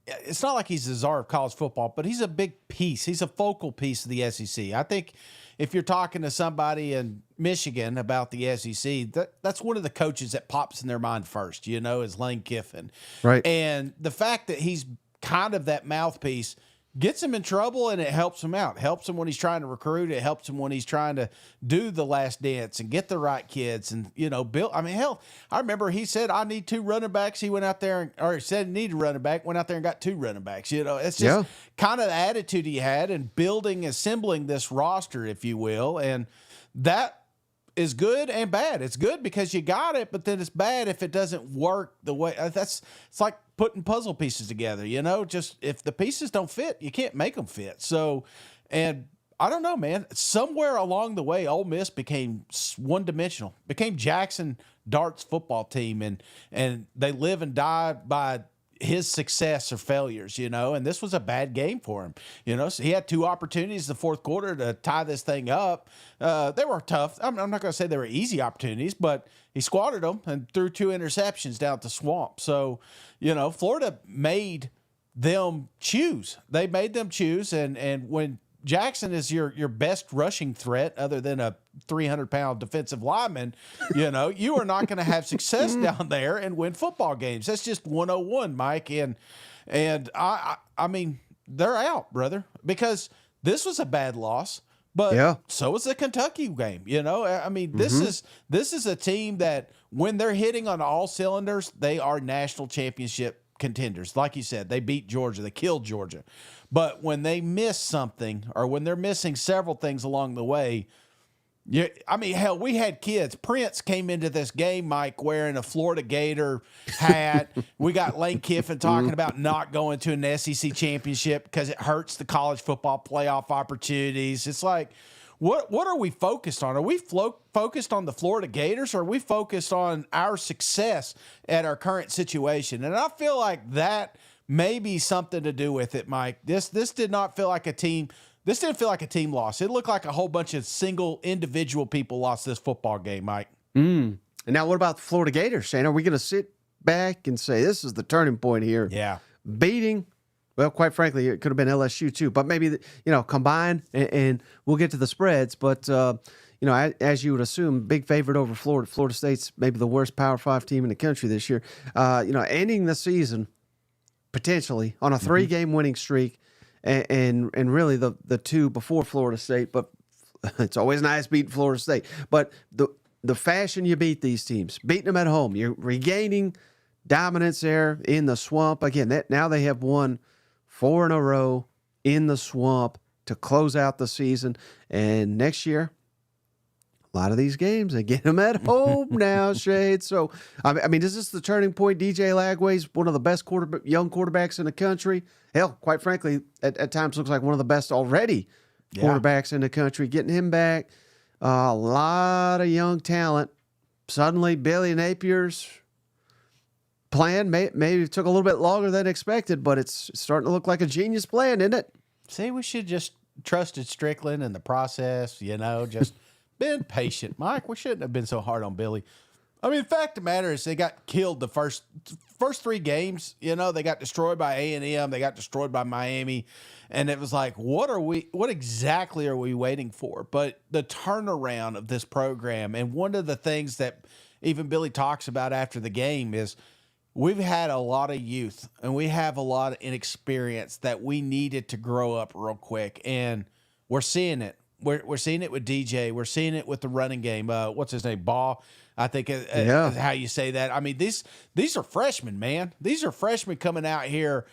it's not like he's the czar of college football, but he's a big piece. He's a focal piece of the SEC. I think if you're talking to somebody in Michigan about the SEC, that's one of the coaches that pops in their mind first, is Lane Kiffin. Right. And the fact that he's kind of that mouthpiece gets him in trouble, and it helps him out. It helps him when he's trying to recruit. It helps him when he's trying to do the last dance and get the right kids and, build. I mean, hell, I remember he said, I need 2 running backs. He went out there or he said he needed a running back, went out there and got 2 running backs. It's just kind of the attitude he had in assembling this roster, if you will. And that is good and bad. It's good because you got it, but then it's bad if it doesn't work the way it's like putting puzzle pieces together, just if the pieces don't fit, you can't make them fit. So, and I don't know, man, somewhere along the way, Ole Miss became one-dimensional, became Jackson Dart's football team, and they live and die by his success or failures, and this was a bad game for him, so he had 2 opportunities in the fourth quarter to tie this thing up. They were tough. I'm not going to say they were easy opportunities, but he squatted them and threw 2 interceptions down at the swamp. So, Florida made them choose. They made them choose. And when Jackson is your best rushing threat other than a 300-pound defensive lineman, you are not going to have success down there and win football games. That's just 101, Mike. And I mean, they're out, brother, because this was a bad loss. But so was the Kentucky game, I mean, this is a team that when they're hitting on all cylinders, they are national championship contenders. Like you said, they beat Georgia, they killed Georgia. But when they miss something or when they're missing several things along the way, I mean, hell, we had kids. Prince came into this game, Mike, wearing a Florida Gator hat. We got Lane Kiffin talking about not going to an SEC championship because it hurts the college football playoff opportunities. It's like, what are we focused on? Are we focused on the Florida Gators, or are we focused on our success at our current situation? And I feel like that may be something to do with it, Mike. This did not feel like a team. This didn't feel like a team loss. It looked like a whole bunch of single individual people lost this football game, Mike. And now what about the Florida Gators, Shane? Are we going to sit back and say this is the turning point here? Yeah. Beating Well, quite frankly, it could have been LSU too, but maybe, combine and we'll get to the spreads. But, as you would assume, big favorite over Florida. Florida State's maybe the worst Power 5 team in the country this year. Ending the season potentially on a 3-game winning streak and really the two before Florida State, but it's always nice beating Florida State. But the fashion you beat these teams, beating them at home, you're regaining dominance there in the swamp. Again, now they have won 4 in a row in the swamp to close out the season. And next year, a lot of these games, they get them at home now, Shade. So, I mean, is this the turning point? DJ Lagway's one of the best young quarterbacks in the country. Hell, quite frankly, at times looks like one of the best already quarterbacks in the country. Getting him back, a lot of young talent. Suddenly, Billy Napier's plan maybe took a little bit longer than expected, but it's starting to look like a genius plan, isn't it? See, we should just trusted Strickland in the process, just been patient. Mike, we shouldn't have been so hard on Billy. I mean, the fact of the matter is they got killed the first 3 games. They got destroyed by A&M. They got destroyed by Miami. And it was like, what exactly are we waiting for? But the turnaround of this program, and one of the things that even Billy talks about after the game is we've had a lot of youth and we have a lot of inexperience that we needed to grow up real quick. And we're seeing it. We're seeing it with DJ. We're seeing it with the running game. What's his name? Ball, I think is how you say that. I mean, these are freshmen, man. These are freshmen coming out here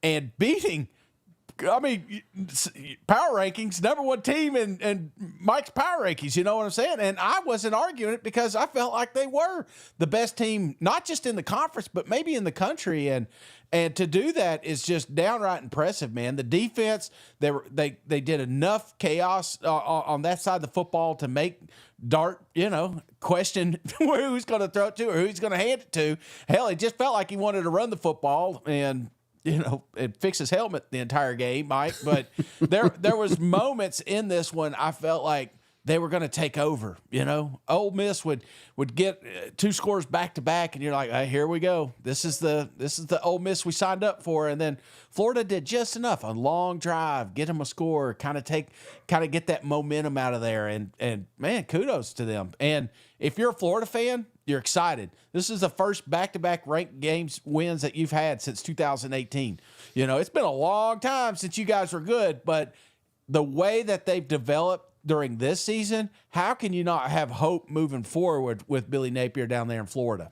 and beating. I mean, power rankings, number 1 team in Mike's power rankings. You know what I'm saying? And I wasn't arguing it because I felt like they were the best team, not just in the conference, but maybe in the country. And to do that is just downright impressive, man. The defense, they did enough chaos on that side of the football to make Dart, question who's going to throw it to or who he's going to hand it to. Hell, it just felt like he wanted to run the football and and fix his helmet the entire game, Mike. But there was moments in this one I felt like they were going to take over. Ole Miss would get 2 scores back to back, and you're like, hey, here we go. This is the Ole Miss we signed up for. And then Florida did just enough, a long drive, get them a score, kind of get that momentum out of there. And man, kudos to them. And if you're a Florida fan, you're excited. This is the first back-to-back ranked games wins that you've had since 2018. It's been a long time since you guys were good, but the way that they've developed during this season, how can you not have hope moving forward with Billy Napier down there in Florida?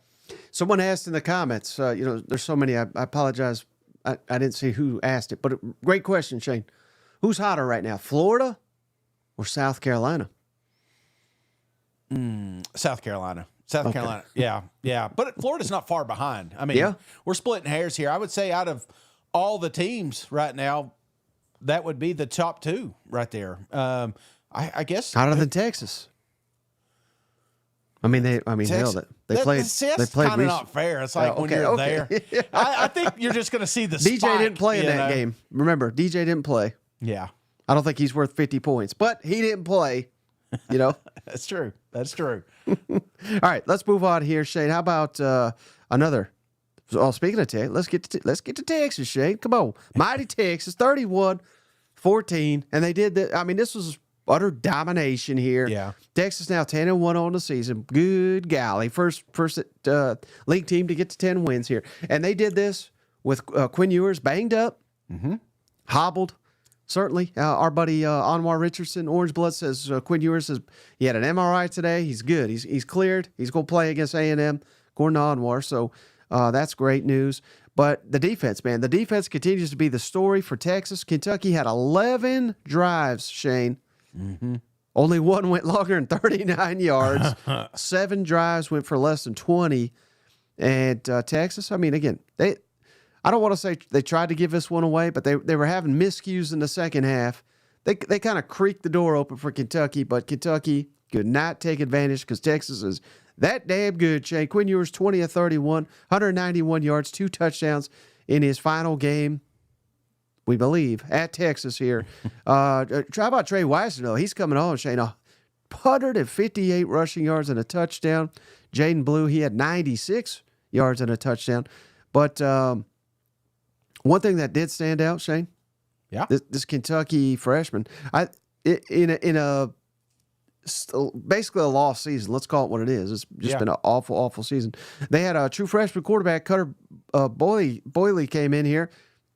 Someone asked in the comments, there's so many, I apologize. I didn't see who asked it, but great question, Shane. Who's hotter right now, Florida or South Carolina? South Carolina. South Carolina. Yeah. But Florida's not far behind. I mean, we're splitting hairs here. I would say out of all the teams right now, that would be the top 2 right there. I guess hotter than Texas. I mean, they played. That's kind of not fair. It's like when you're there. I think you're just going to see the DJ spike, didn't play in that game. Remember, DJ didn't play. Yeah. I don't think he's worth 50 points, but he didn't play. That's true. That's true. All right, let's move on here, Shane. How about another? Oh, speaking of Texas, let's get to Texas, Shane. Come on, mighty Texas, 31-14, and they did that. I mean, this was utter domination here. Yeah. Texas now 10-1 on the season. Good golly, first league team to get to 10 wins here, and they did this with Quinn Ewers banged up, hobbled. Certainly. Our buddy Anwar Richardson, Orange Blood, says Quinn Ewers says he had an MRI today. He's good. He's cleared. He's going to play against A&M, according to Anwar. So that's great news. But the defense, man, the defense continues to be the story for Texas. Kentucky had 11 drives, Shane. Only one went longer than 39 yards. 7 drives went for less than 20. And Texas, I mean, again, I don't want to say they tried to give this one away, but they were having miscues in the second half. They kind of creaked the door open for Kentucky, but Kentucky could not take advantage because Texas is that damn good, Shane. Quinn Ewers, 20 of 31, 191 yards, 2 touchdowns in his final game, we believe, at Texas here. How about Trey Wiseman, though? He's coming on, Shane. 158 rushing yards and a touchdown. Jaden Blue, he had 96 yards and a touchdown. But One thing that did stand out, Shane, Yeah. this Kentucky freshman, basically a lost season. Let's call it what it is. It's just been an awful, awful season. They had a true freshman quarterback, Cutter Boyle came in here,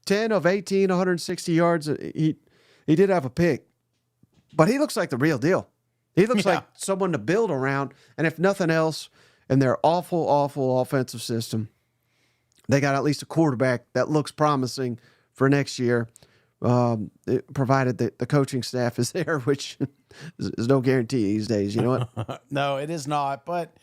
10 of 18, 160 yards. He did have a pick, but he looks like the real deal. He looks like someone to build around. And if nothing else, in their awful, awful offensive system, they got at least a quarterback that looks promising for next year. Provided that the coaching staff is there, which is no guarantee these days. You know what? No, it is not. But,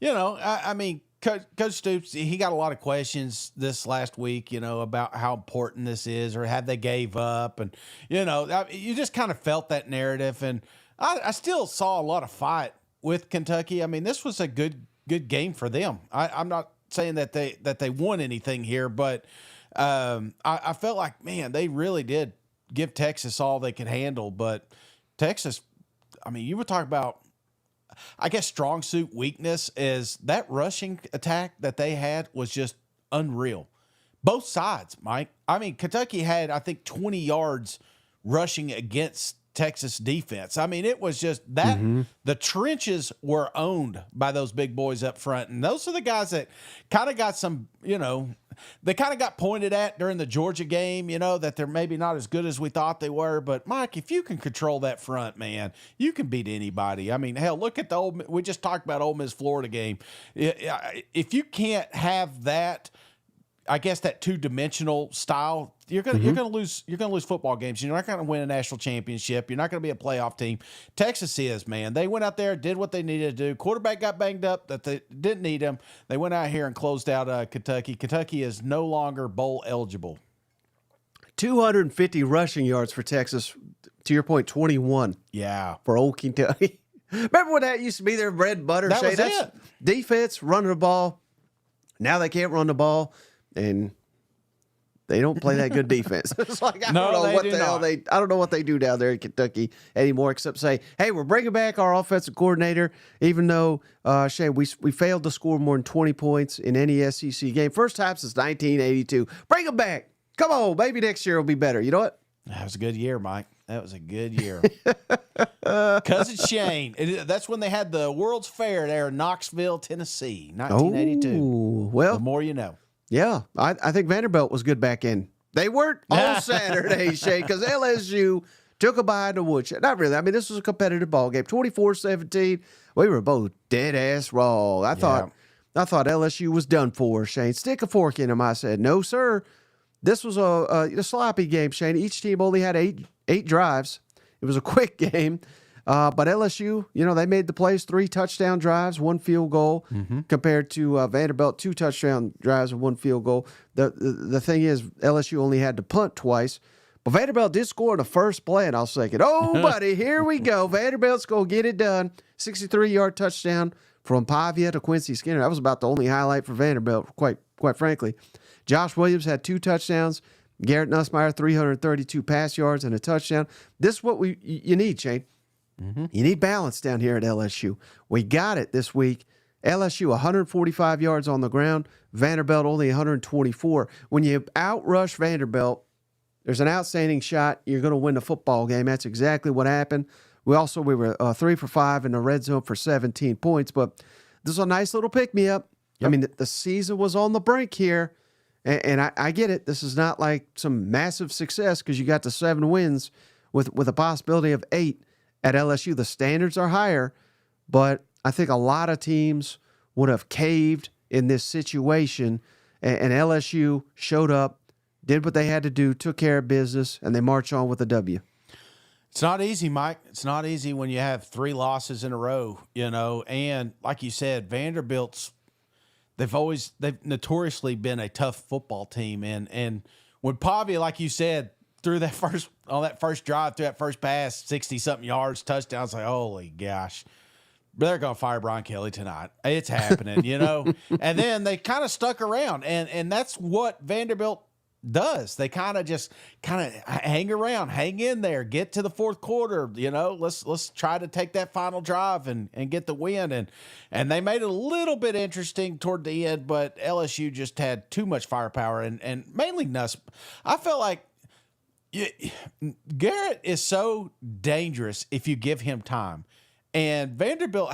I mean, Coach Stoops, he got a lot of questions this last week, about how important this is or have they gave up. And, you just kind of felt that narrative. And I still saw a lot of fight with Kentucky. I mean, this was a good game for them. I'm not saying that they won anything here, but I felt like, man, they really did give Texas all they could handle. But Texas, I mean, you were talking about, I guess, strong suit weakness is that rushing attack that they had was just unreal. Both sides, Mike. I mean, Kentucky had, I think, 20 yards rushing against Texas defense. I mean, it was just that the trenches were owned by those big boys up front. And those are the guys that kind of got some, they kind of got pointed at during the Georgia game, that they're maybe not as good as we thought they were. But, Mike, if you can control that front, man, you can beat anybody. I mean, hell, look at we just talked about Ole Miss Florida game. If you can't have that, I guess, that two-dimensional style, you're gonna lose football games. You're not gonna win a national championship. You're not gonna be a playoff team. Texas is, man. They went out there, did what they needed to do. Quarterback got banged up that they didn't need him. They went out here and closed out Kentucky. Kentucky is no longer bowl eligible. 250 rushing yards for Texas. To your point, 21. Yeah, for old Kentucky. Remember when that used to be their bread and butter? That was it. Defense, running the ball. Now they can't run the ball. And they don't play that good defense. It's like I don't know what they do down there in Kentucky anymore, except say, "Hey, we're bringing back our offensive coordinator." Even though Shay, we failed to score more than 20 points in any SEC game, first time since 1982. Bring them back. Come on, maybe next year will be better. You know what? That was a good year, Mike. That was a good year. Cousin Shane. That's when they had the World's Fair there in Knoxville, Tennessee, 1982. Oh, well, the more you know. Yeah, I think Vanderbilt was good back in. They weren't on Saturday, Shane, because LSU took a bite in the woodshed. Not really. I mean, this was a competitive ball game. 24-17. We were both dead-ass wrong. I thought LSU was done for, Shane. Stick a fork in them. I said, no, sir. This was a sloppy game, Shane. Each team only had eight drives. It was a quick game. But LSU, they made the plays, 3 touchdown drives, 1 field goal, compared to Vanderbilt, 2 touchdown drives and 1 field goal. The thing is, LSU only had to punt twice. But Vanderbilt did score in the first play, and I was thinking, oh, buddy, here we go. Vanderbilt's going to get it done. 63-yard touchdown from Pavia to Quincy Skinner. That was about the only highlight for Vanderbilt, quite frankly. Josh Williams had 2 touchdowns. Garrett Nussmeier, 332 pass yards and a touchdown. This is what you need, Shane. You need balance down here at LSU. We got it this week. LSU, 145 yards on the ground. Vanderbilt, only 124. When you outrush Vanderbilt, there's an outstanding shot. You're going to win the football game. That's exactly what happened. We were 3 for 5 in the red zone for 17 points. But this is a nice little pick-me-up. Yep. I mean, the season was on the brink here. And I get it. This is not like some massive success because you got the 7 wins with a possibility of 8 at LSU. The standards are higher, but I think a lot of teams would have caved in this situation, and LSU showed up, did what they had to do, took care of business, and they march on with a W. It's not easy, Mike. It's not easy when you have 3 losses in a row, and like you said, Vanderbilt's they've notoriously been a tough football team, and when Pavia, like you said, through that first drive, through that first pass, 60-something yards, touchdowns, like, holy gosh, they're going to fire Brian Kelly tonight. It's happening, And then they kind of stuck around, and that's what Vanderbilt does. They kind of hang around, hang in there, get to the fourth quarter. Let's try to take that final drive and get the win. And they made it a little bit interesting toward the end, but LSU just had too much firepower and mainly Nuss. I felt like Garrett is so dangerous if you give him time. And Vanderbilt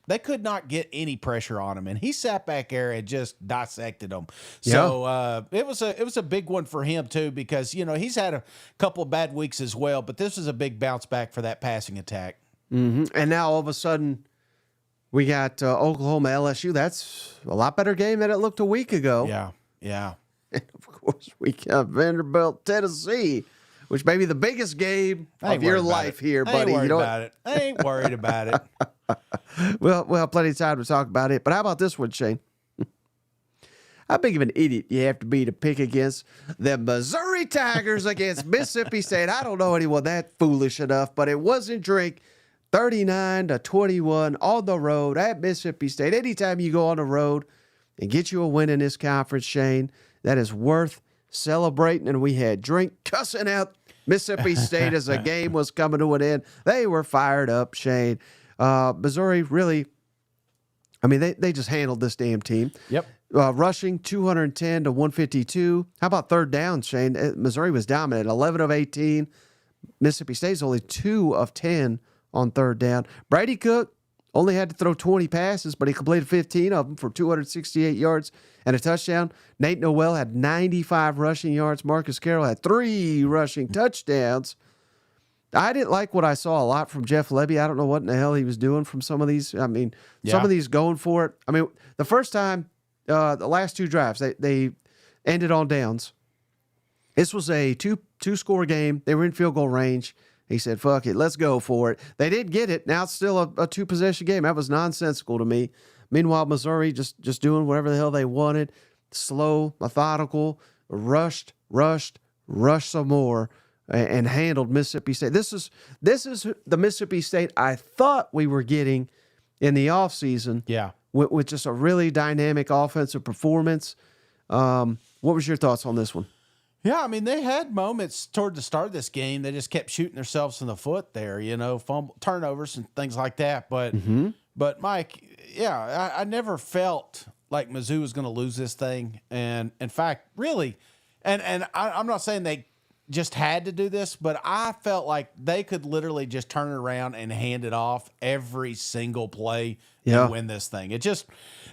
they could not get any pressure on him, and he sat back there and just dissected them. So it was a big one for him too, because he's had a couple of bad weeks as well, but this is a big bounce back for that passing attack. Mm-hmm. And now all of a sudden, we got Oklahoma LSU. That's a lot better game than it looked a week ago. Yeah. And of course, we got Vanderbilt Tennessee, which may be the biggest game of your life here, buddy. I ain't worried about it. We'll have plenty of time to talk about it. But how about this one, Shane? How big of an idiot you have to be to pick against the Missouri Tigers against Mississippi State? I don't know anyone that foolish enough, but it wasn't drink 39-21 on the road at Mississippi State. Anytime you go on the road and get you a win in this conference, Shane, that is worth celebrating. And we had drink cussing out Mississippi State as the game was coming to an end. They were fired up, Shane. Missouri really, they just handled this damn team. Yep. Rushing 210 to 152. How about third down, Shane? Missouri was dominant, 11 of 18. Mississippi State's only 2 of 10 on third down. Brady Cook only had to throw 20 passes, but he completed 15 of them for 268 yards and a touchdown. Nate Noel had 95 rushing yards. Marcus Carroll had 3 rushing touchdowns. I didn't like what I saw a lot from Jeff Lebby. I don't know what in the hell he was doing from some of these. Some of these going for it. The first time, the last 2 drives, they ended on downs. This was a two-score game. They were in field goal range. He said, fuck it, let's go for it. They did get it. Now it's still a 2-possession game. That was nonsensical to me. Meanwhile, Missouri just doing whatever the hell they wanted. Slow, methodical, rushed some more, and handled Mississippi State. This is the Mississippi State I thought we were getting in the offseason. Yeah. With just a really dynamic offensive performance. What was your thoughts on this one? Yeah, they had moments toward the start of this game. They just kept shooting themselves in the foot there, fumble, turnovers and things like that. But Mike, yeah, I never felt like Mizzou was going to lose this thing. And in fact, really, and I'm not saying they just had to do this, but I felt like they could literally just turn it around and hand it off every single play and win this thing.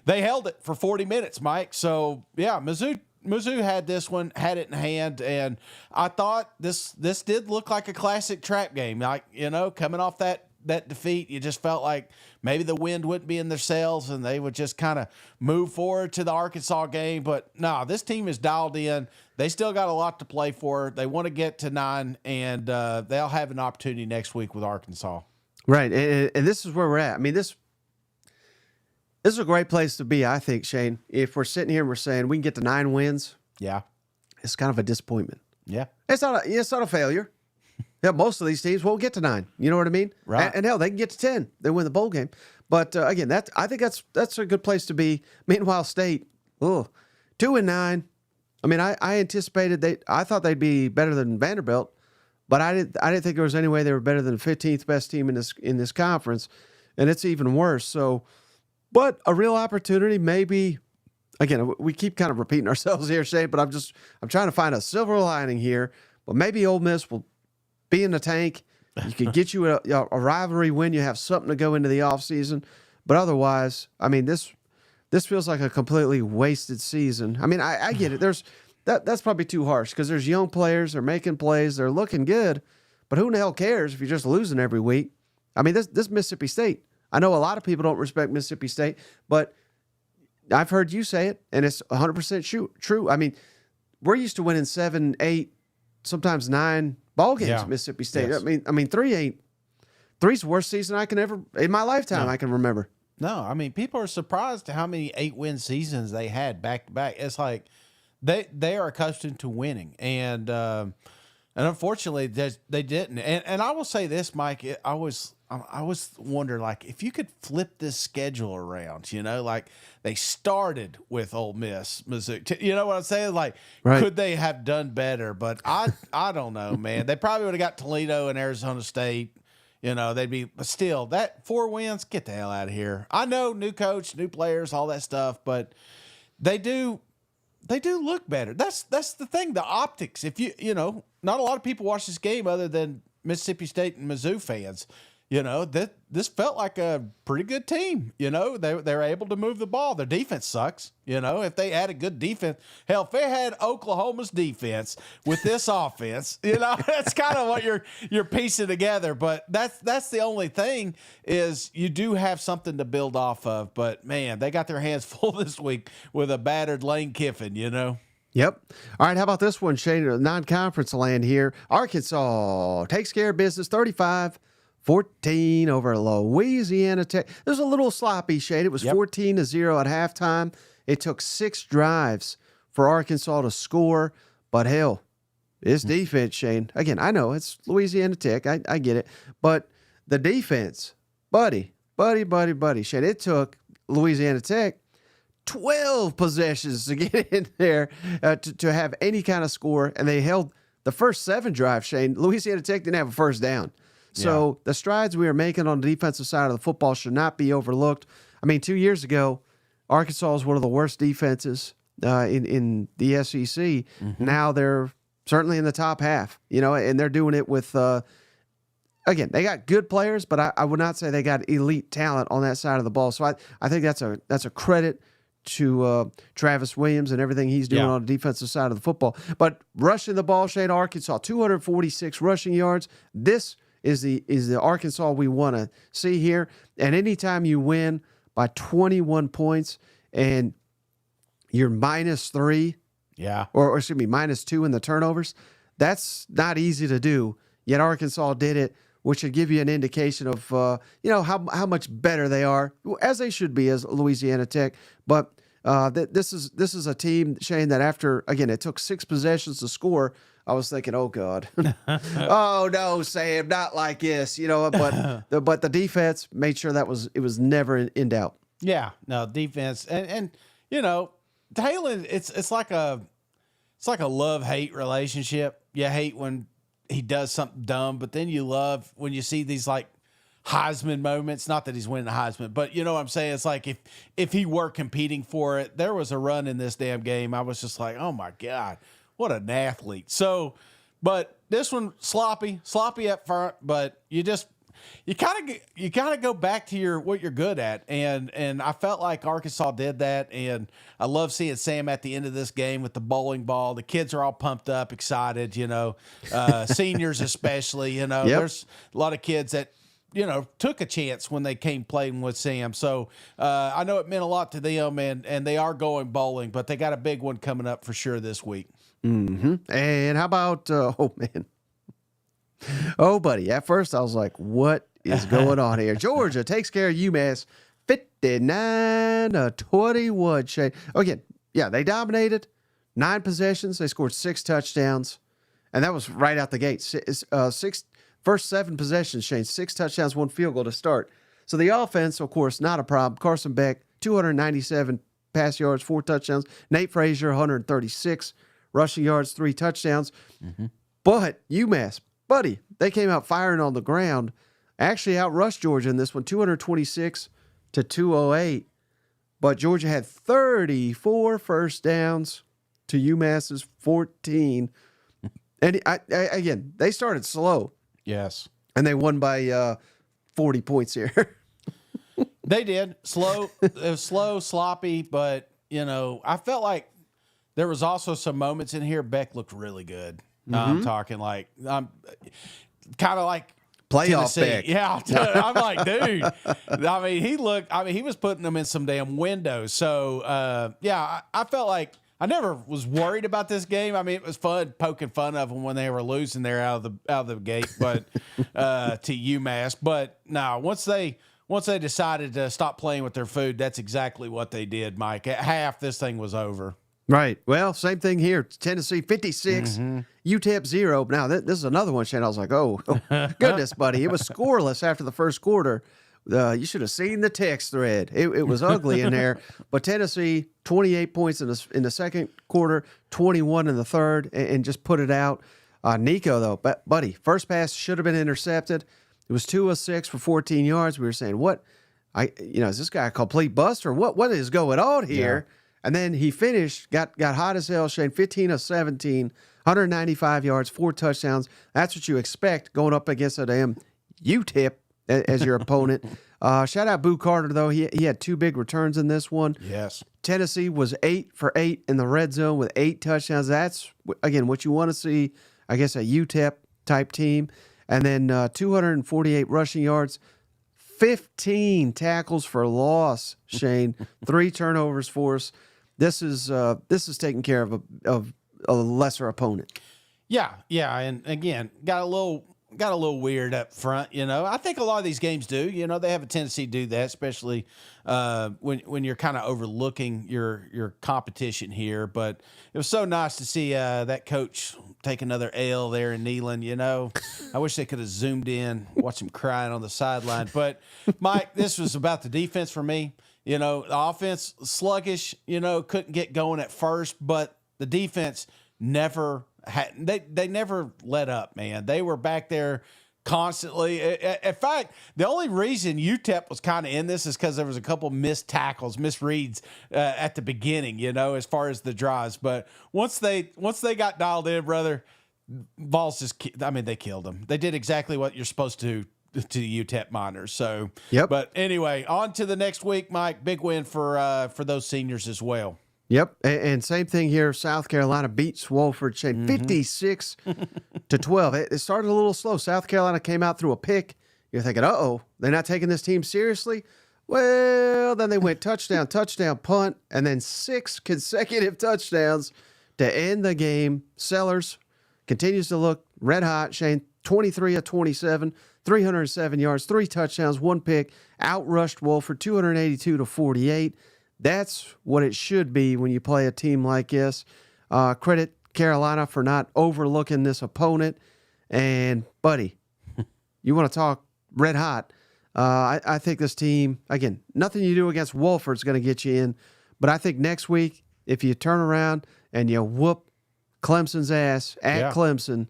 They held it for 40 minutes, Mike. So yeah, Mizzou had this one, had it in hand, and I thought this did look like a classic trap game. Like, coming off that defeat, you just felt like maybe the wind wouldn't be in their sails and they would just kind of move forward to the Arkansas game. But no, this team is dialed in. They still got a lot to play for. They want to get to 9, and they'll have an opportunity next week with Arkansas. Right, and this is where we're at. This is a great place to be, I think, Shane. If we're sitting here and we're saying we can get to 9 wins, yeah, it's kind of a disappointment. Yeah, it's not a failure. Yeah, most of these teams won't get to 9. You know what I mean? Right. And hell, they can get to 10. They win the bowl game. But again, I think that's a good place to be. Meanwhile, State, 2-9. I anticipated I thought they'd be better than Vanderbilt, but I didn't think there was any way they were better than the 15th best team in this conference, and it's even worse. So, but a real opportunity, maybe. Again, we keep kind of repeating ourselves here, Shane, but I'm trying to find a silver lining here. But maybe Ole Miss will be in the tank. You could get you a rivalry win. You have something to go into the offseason. But otherwise, this feels like a completely wasted season. I get it. That's probably too harsh because there's young players. They're making plays. They're looking good. But who the hell cares if you're just losing every week? This Mississippi State. I know a lot of people don't respect Mississippi State, but I've heard you say it, and it's 100% true. We're used to winning 7, 8, sometimes 9 ball games at Mississippi State. Yes. 3's the worst season I can ever in my lifetime. I can remember. No, people are surprised at how many 8-win seasons they had back to back. It's like they are accustomed to winning, and unfortunately they didn't. And I will say this, Mike, I was I always wonder, like, if you could flip this schedule around, like they started with Ole Miss, Mizzou. You know what I'm saying? Like, Right. could they have done better? But I don't know, man. They probably would have got Toledo and Arizona State. They'd be, but still, that 4 wins, get the hell out of here. I know, new coach, new players, all that stuff, but they do look better. That's the thing, the optics. If not a lot of people watch this game other than Mississippi State and Mizzou fans. This felt like a pretty good team. They're able to move the ball. Their defense sucks. If they had a good defense, hell, if they had Oklahoma's defense with this offense, that's kind of what you're piecing together. But that's the only thing is you do have something to build off of. But man, they got their hands full this week with a battered Lane Kiffin. Yep. All right, how about this one, Shane? Non-conference land here. Arkansas takes care of business 35-14 over Louisiana Tech. It was a little sloppy, Shane. It was 14-0 at halftime. It took 6 drives for Arkansas to score. But hell, this defense, Shane, again, I know it's Louisiana Tech. I get it. But the defense, buddy, Shane, it took Louisiana Tech 12 possessions to get in there to have any kind of score, and they held the first 7 drives, Shane. Louisiana Tech didn't have a first down. So the strides we are making on the defensive side of the football should not be overlooked. I mean, 2 years ago, Arkansas was one of the worst defenses in the SEC. Mm-hmm. Now they're certainly in the top half, and they're doing it with again, they got good players, but I would not say they got elite talent on that side of the ball. So I think that's a credit to Travis Williams and everything he's doing on the defensive side of the football. But rushing the ball, Shane, Arkansas, 246 rushing yards. This is the Arkansas we want to see here. And anytime you win by 21 points and you're -3, or excuse me, -2 in the turnovers, that's not easy to do. Yet Arkansas did it, which should give you an indication of how much better they are, as they should be as Louisiana Tech. But this is a team, Shane, that after, again, it took 6 possessions to score. I was thinking, oh God, oh no, Sam, not like this, But the defense made sure it was never in doubt. Yeah, no defense, and Taylor, it's like a love-hate relationship. You hate when he does something dumb, but then you love when you see these like Heisman moments. Not that he's winning the Heisman, but you know what I'm saying? It's like if he were competing for it, there was a run in this damn game. I was just like, oh my God, what an athlete. So, but this one sloppy up front, but you kind of go back to what you're good at, and I felt like Arkansas did that, and I love seeing Sam at the end of this game with the bowling ball. The kids are all pumped up, excited, seniors especially. There's a lot of kids that took a chance when they came playing with Sam. So I know it meant a lot to them, and they are going bowling, but they got a big one coming up for sure this week. Mm-hmm. And how about oh man. Oh, buddy. At first, I was like, what is going on here? Georgia takes care of UMass 59-21. Shane. Again, they dominated 9 possessions. They scored 6 touchdowns. And that was right out the gate. First 7 possessions, Shane. 6 touchdowns, 1 field goal to start. So the offense, of course, not a problem. Carson Beck, 297 pass yards, 4 touchdowns. Nate Frazier, 136 rushing yards, 3 touchdowns. Mm-hmm. But UMass, buddy, they came out firing on the ground. Actually outrushed Georgia in this one, 226-208. But Georgia had 34 first downs to UMass's 14. And again, they started slow. Yes. And they won by 40 points here. They did. Slow. It was slow, sloppy, but, I felt like there was also some moments in here. Beck looked really good. Mm-hmm. I'm talking like, I'm kind of like playoff Tennessee. Beck. Yeah. I'm like, dude. He was putting them in some damn windows. So, I felt like I never was worried about this game. I mean, it was fun poking fun of them when they were losing there out of the gate, but to UMass. But no, once they decided to stop playing with their food, that's exactly what they did, Mike. At half, this thing was over. Right. Well, same thing here. Tennessee 56, UTEP 0. Now, this is another one, Shane. I was like, oh, goodness, buddy. It was scoreless after the first quarter. You should have seen the text thread. It was ugly in there. But Tennessee, 28 points in the second quarter, 21 in the third, and just put it out. Nico, though, buddy, first pass should have been intercepted. It was 2 of 6 for 14 yards. We were saying, what? Is this guy a complete bust or what is going on here? Yeah. And then he finished, got hot as hell, Shane, 15 of 17, 195 yards, 4 touchdowns. That's what you expect going up against a damn UTEP as your opponent. Shout out Boo Carter, though. He had 2 big returns in this one. Yes. Tennessee was 8 for 8 in the red zone with 8 touchdowns. That's, again, what you want to see, I guess, a UTEP-type team. And then 248 rushing yards, 15 tackles for loss, Shane. 3 turnovers for us. This is taking care of a lesser opponent. Yeah, and again, got a little weird up front. I think a lot of these games do. They have a tendency to do that, especially when you're kind of overlooking your competition here. But it was so nice to see that coach take another L there in Neyland. I wish they could have zoomed in, watched him crying on the sideline. But Mike, this was about the defense for me. The offense sluggish. Couldn't get going at first, but the defense never. They never let up, man. They were back there constantly. In fact, the only reason UTEP was kind of in this is because there was a couple missed tackles, misreads at the beginning, as far as the drives. But once they got dialed in, brother, Vols they killed them. They did exactly what you're supposed to the UTEP Miners. So, yep. But anyway, on to the next week, Mike. Big win for those seniors as well. Yep, and same thing here. South Carolina beats Wofford, Shane, 56-12. It started a little slow. South Carolina came out through a pick. You're thinking, uh-oh, they're not taking this team seriously? Well, then they went touchdown, punt, and then 6 consecutive touchdowns to end the game. Sellers continues to look red hot, Shane, 23 of 27, 307 yards, 3 touchdowns, 1 pick, outrushed Wofford 282-48. That's what it should be when you play a team like this. Credit Carolina for not overlooking this opponent. And, buddy, you want to talk red hot. I think this team, again, nothing you do against Wofford is going to get you in. But I think next week, if you turn around and you whoop Clemson's ass at Clemson,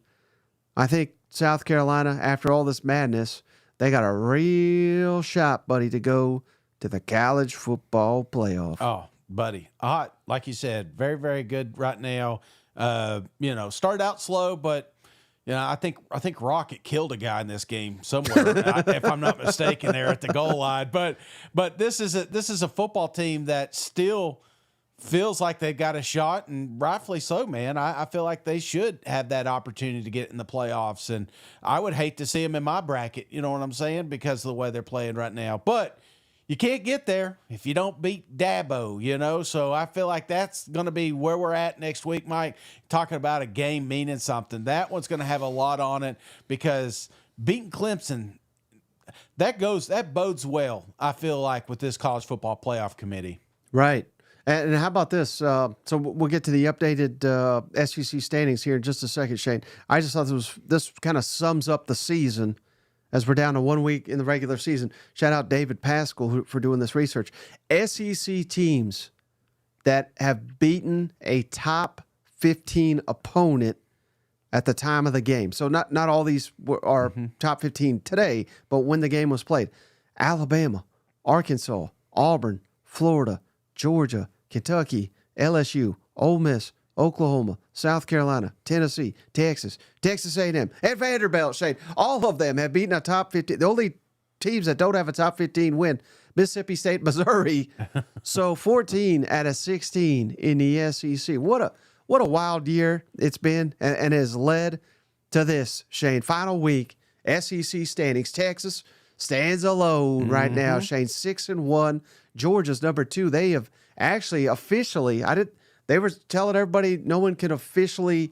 I think South Carolina, after all this madness, they got a real shot, buddy, to go to the college football playoff. Oh, buddy. Hot, like you said, very, very good right now. Started out slow, but I think Rocket killed a guy in this game somewhere, if I'm not mistaken, there at the goal line. But this is a football team that still feels like they've got a shot, and rightfully so, man. I feel like they should have that opportunity to get in the playoffs, and I would hate to see them in my bracket, you know what I'm saying, because of the way they're playing right now. But you can't get there if you don't beat Dabo, So I feel like that's going to be where we're at next week, Mike. Talking about a game meaning something. That one's going to have a lot on it because beating Clemson, that bodes well, I feel like, with this college football playoff committee. Right. And how about this? So we'll get to the updated SEC standings here in just a second, Shane. I just thought this kind of sums up the season as we're down to 1 week in the regular season. Shout out David Pascal for doing this research. SEC teams that have beaten a top 15 opponent at the time of the game. So not all these are top 15 today, but when the game was played. Alabama, Arkansas, Auburn, Florida, Georgia, Kentucky, LSU, Ole Miss, Oklahoma, South Carolina, Tennessee, Texas A&M, and Vanderbilt, Shane. All of them have beaten a top 15. The only teams that don't have a top 15 win, Mississippi State, Missouri. So 14 out of 16 in the SEC. What a wild year it's been and has led to this, Shane. Final week, SEC standings. Texas stands alone right now, Shane. 6-1. Georgia's number 2. They have actually officially, they were telling everybody no one could officially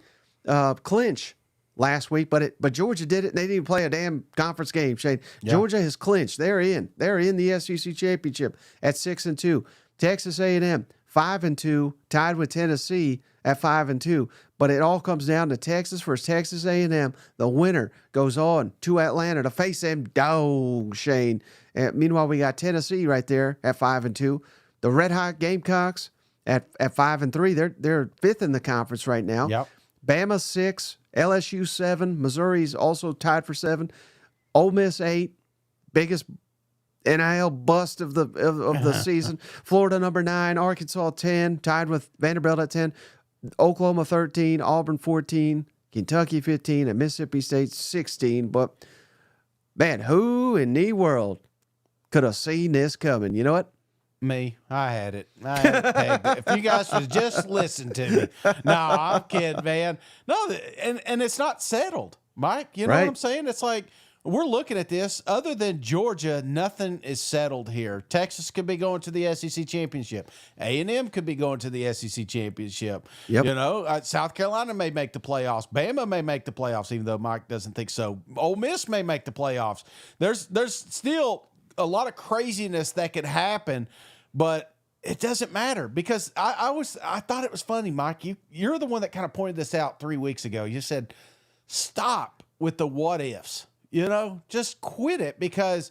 clinch last week, but Georgia did it, and they didn't even play a damn conference game, Shane. Yeah. Georgia has clinched. They're in the SEC championship at 6-2. Texas A&M 5-2, tied with Tennessee at 5-2. But it all comes down to Texas versus Texas A&M. The winner goes on to Atlanta to face them dogs, Shane. And meanwhile, we got Tennessee right there at 5-2. The Red Hot Gamecocks at 5-3. They're fifth in the conference right now. Yep. Bama 6, LSU 7, Missouri's also tied for 7. Ole Miss 8, biggest NIL bust of the season. Florida number 9, Arkansas 10, tied with Vanderbilt at 10. Oklahoma 13, Auburn 14, Kentucky 15, and Mississippi State 16. But man, who in the world could have seen this coming? You know what? Me, I had it. I had it pegged. If you guys would just listen to me. No, I'm kidding, man. No, and it's not settled, Mike. You know what I'm saying? It's like we're looking at this. Other than Georgia, nothing is settled here. Texas could be going to the SEC championship. A&M could be going to the SEC championship. Yep. You know, South Carolina may make the playoffs. Bama may make the playoffs, even though Mike doesn't think so. Ole Miss may make the playoffs. There's still a lot of craziness that could happen, but it doesn't matter because I thought it was funny, Mike. You're the one that kind of pointed this out 3 weeks ago. You said, stop with the what ifs. You know, just quit it because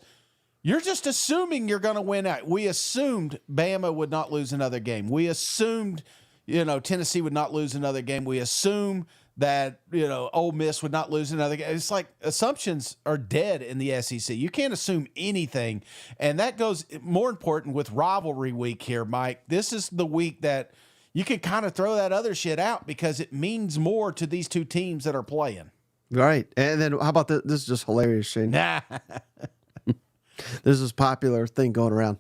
you're just assuming you're going to win out. We assumed Bama would not lose another game. We assumed, Tennessee would not lose another game. We assumed that, Ole Miss would not lose another game. It's like assumptions are dead in the SEC. You can't assume anything. And that goes more important with rivalry week here, Mike. This is the week that you can kind of throw that other shit out because it means more to these two teams that are playing. Right. And then how about this? This is just hilarious, Shane. This is a popular thing going around.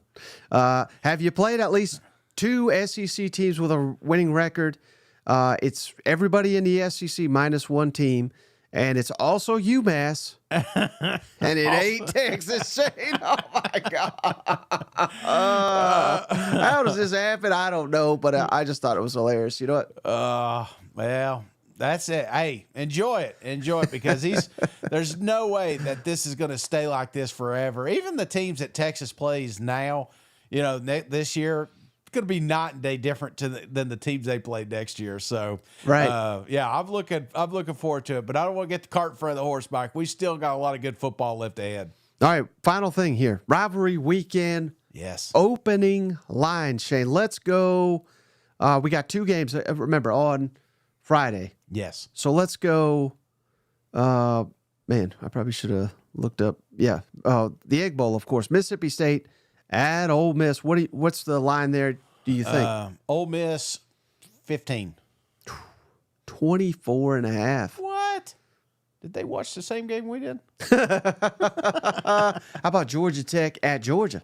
Have you played at least 2 SEC teams with a winning record? It's everybody in the SEC minus 1 team, and it's also UMass, and it ain't Texas, Shane. Oh, my God. How does this happen? I don't know, but I just thought it was hilarious. You know what? Well, that's it. Hey, enjoy it because there's no way that this is going to stay like this forever. Even the teams that Texas plays now, this year, it's going to be night and day different than the teams they play next year. So, right. I'm looking forward to it, but I don't want to get the cart in front of the horse, Mike. We still got a lot of good football left ahead. All right, final thing here. Rivalry weekend. Yes. Opening line, Shane. Let's go. We got 2 games, remember, on Friday. Yes. So let's go. Man, I probably should have looked up. Yeah. The Egg Bowl, of course. Mississippi State at Ole Miss. What's the line there, do you think? Ole Miss, 15. 24.5. What? Did they watch the same game we did? How about Georgia Tech at Georgia?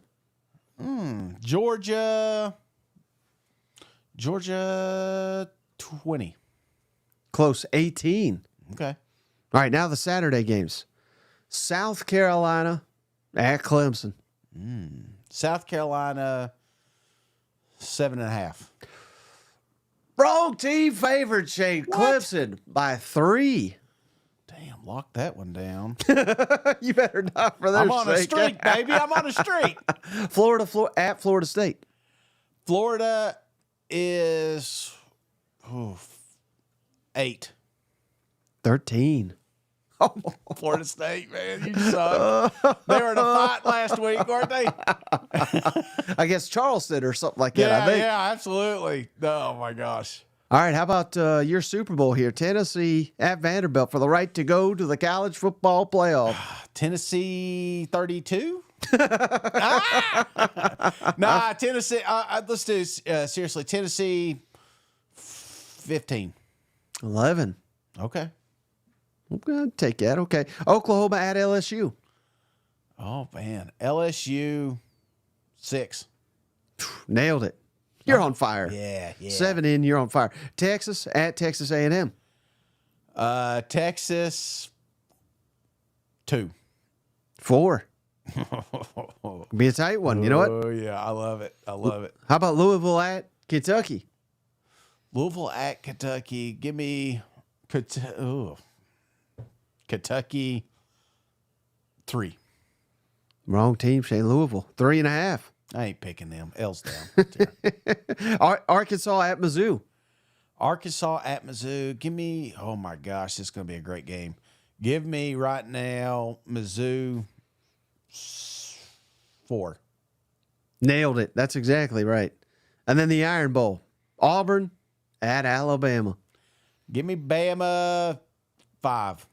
Georgia 20. Close, 18. Okay. All right, now the Saturday games. South Carolina at Clemson. South Carolina, 7.5. Wrong team favored, Shane. What? Clemson by 3. Damn, lock that one down. You better not for their I'm on a sake. streak, baby. I'm on a streak. Florida at Florida State. Florida is 8. 13. Florida State, man, you suck. They were in a fight last week, weren't they? I guess Charleston or something like that, I think. Yeah, absolutely. Oh, my gosh. All right, how about your Super Bowl here? Tennessee at Vanderbilt for the right to go to the college football playoff. Tennessee 32? Nah, Tennessee. Let's do seriously. Tennessee 15. 11. Okay. I'm going to take that. Okay. Oklahoma at LSU. Oh, man. LSU 6. Nailed it. You're on fire. Yeah. 7 in, you're on fire. Texas at Texas A&M. Texas 2. 4. Be a tight one. You know what? Oh, yeah. I love it. How about Louisville at Kentucky? Louisville at Kentucky. Give me Kentucky 3. Wrong team, Shane. Louisville 3.5. I ain't picking them. L's down. Arkansas at Mizzou. Arkansas at Mizzou. Give me, oh my gosh, this is going to be a great game. Give me right now Mizzou 4. Nailed it. That's exactly right. And then the Iron Bowl. Auburn at Alabama. Give me Bama 5.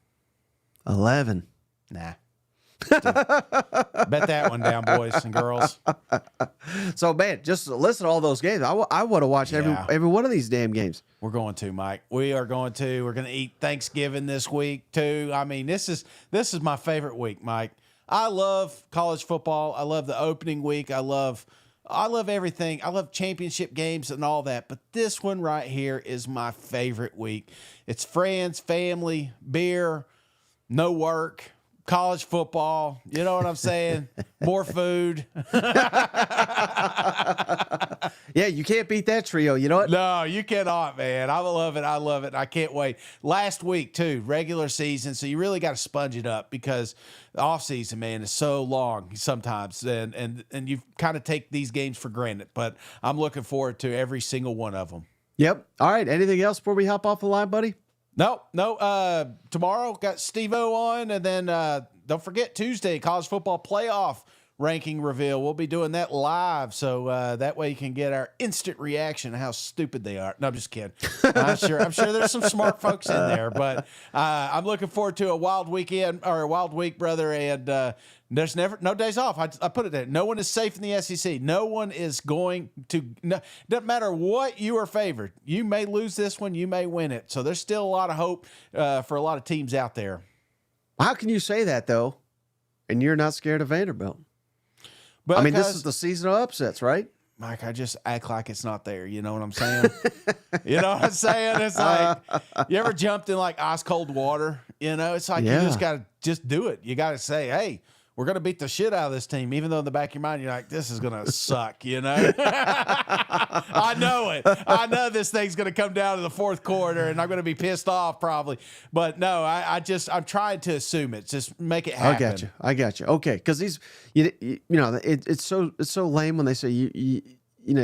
11. Nah. Bet that one down, boys and girls. So, man, just listen to all those games. I want to watch every one of these damn games. We're going to, Mike. We are going to. We're going to eat Thanksgiving this week, too. I mean, this is my favorite week, Mike. I love college football. I love the opening week. I love everything. I love championship games and all that. But this one right here is my favorite week. It's friends, family, beer, no work, college football. You know what I'm saying? More food. Yeah, you can't beat that trio. You know what? No, you cannot, man. I love it. I love it. I can't wait. Last week, too, regular season. So you really got to sponge it up because the offseason, man, is so long sometimes. And you kind of take these games for granted. But I'm looking forward to every single one of them. Yep. All right. Anything else before we hop off the line, buddy? No. Tomorrow, got Steve-O on. And then don't forget Tuesday, college football playoff ranking reveal. We'll be doing that live, so that way you can get our instant reaction to how stupid they are. No, I'm just kidding. I'm sure there's some smart folks in there, but I'm looking forward to a wild weekend or a wild week, brother. And there's no days off. I put it there. No one is safe in the SEC. No one is going to. No, doesn't matter what you are favored. You may lose this one. You may win it. So there's still a lot of hope for a lot of teams out there. How can you say that though, and you're not scared of Vanderbilt? But I mean, this is the season of upsets, right? Mike, I just act like it's not there. You know what I'm saying? You know what I'm saying? It's like, you ever jumped in like ice cold water? You know, it's like you just got to just do it. You got to say, hey, we're going to beat the shit out of this team, even though in the back of your mind, you're like, this is going to suck, you know? I know it. I know this thing's going to come down to the fourth quarter, and I'm going to be pissed off probably. But no, I'm trying to assume it. Just make it happen. I got you. Okay, because these, you know, it's so lame when they say you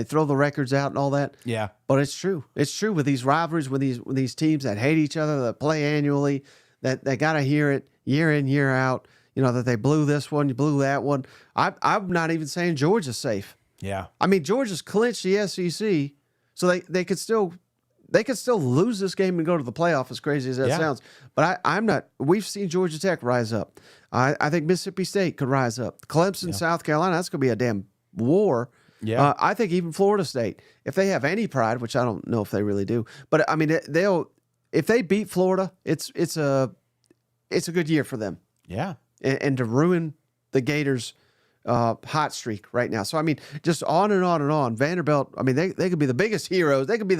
throw the records out and all that. Yeah. But it's true. It's true with these rivalries, with these teams that hate each other, that play annually, that they got to hear it year in, year out. You know, that they blew this one, you blew that one. I'm not even saying Georgia's safe. Yeah. I mean, Georgia's clinched the SEC, so they could still lose this game and go to the playoff, as crazy as that sounds. But I'm not. We've seen Georgia Tech rise up. I think Mississippi State could rise up. Clemson, South Carolina, that's going to be a damn war. Yeah. I think even Florida State, if they have any pride, which I don't know if they really do, but I mean, if they beat Florida, it's a good year for them. Yeah. And to ruin the Gators' hot streak right now. So I mean, just on and on and on. Vanderbilt. I mean, they could be the biggest heroes. This could be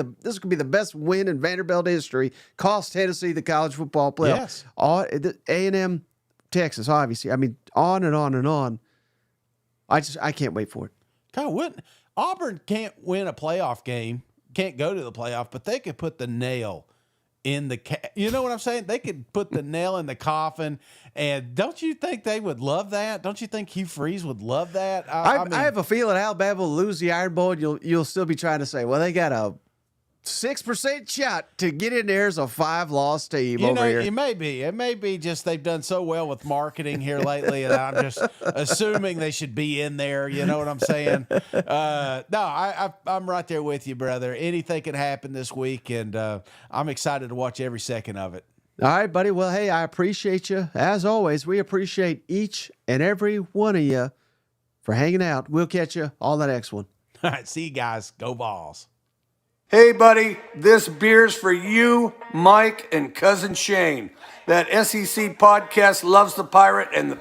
the best win in Vanderbilt history. Cost Tennessee the college football playoff. Yes. A&M, Texas, obviously. I mean, on and on and on. I can't wait for it. God, Auburn can't win a playoff game, can't go to the playoff, but they could put the nail in the you know what I'm saying? They could put the nail in the coffin, and don't you think they would love that? Don't you think Hugh Freeze would love that? I mean, I have a feeling Alabama will lose the Iron Bowl. You'll still be trying to say, well, they got a 6% shot to get in there as a 5-loss team over here. It may be just they've done so well with marketing here lately, and I'm just assuming they should be in there. You know what I'm saying? No, I'm right there with you, brother. Anything can happen this week, and I'm excited to watch every second of it. All right, buddy. Well, hey, I appreciate you. As always, we appreciate each and every one of you for hanging out. We'll catch you on the next one. All right, see you guys. Go Vols. Hey, buddy, this beer's for you, Mike, and Cousin Shane. That SEC podcast loves the Pirate and the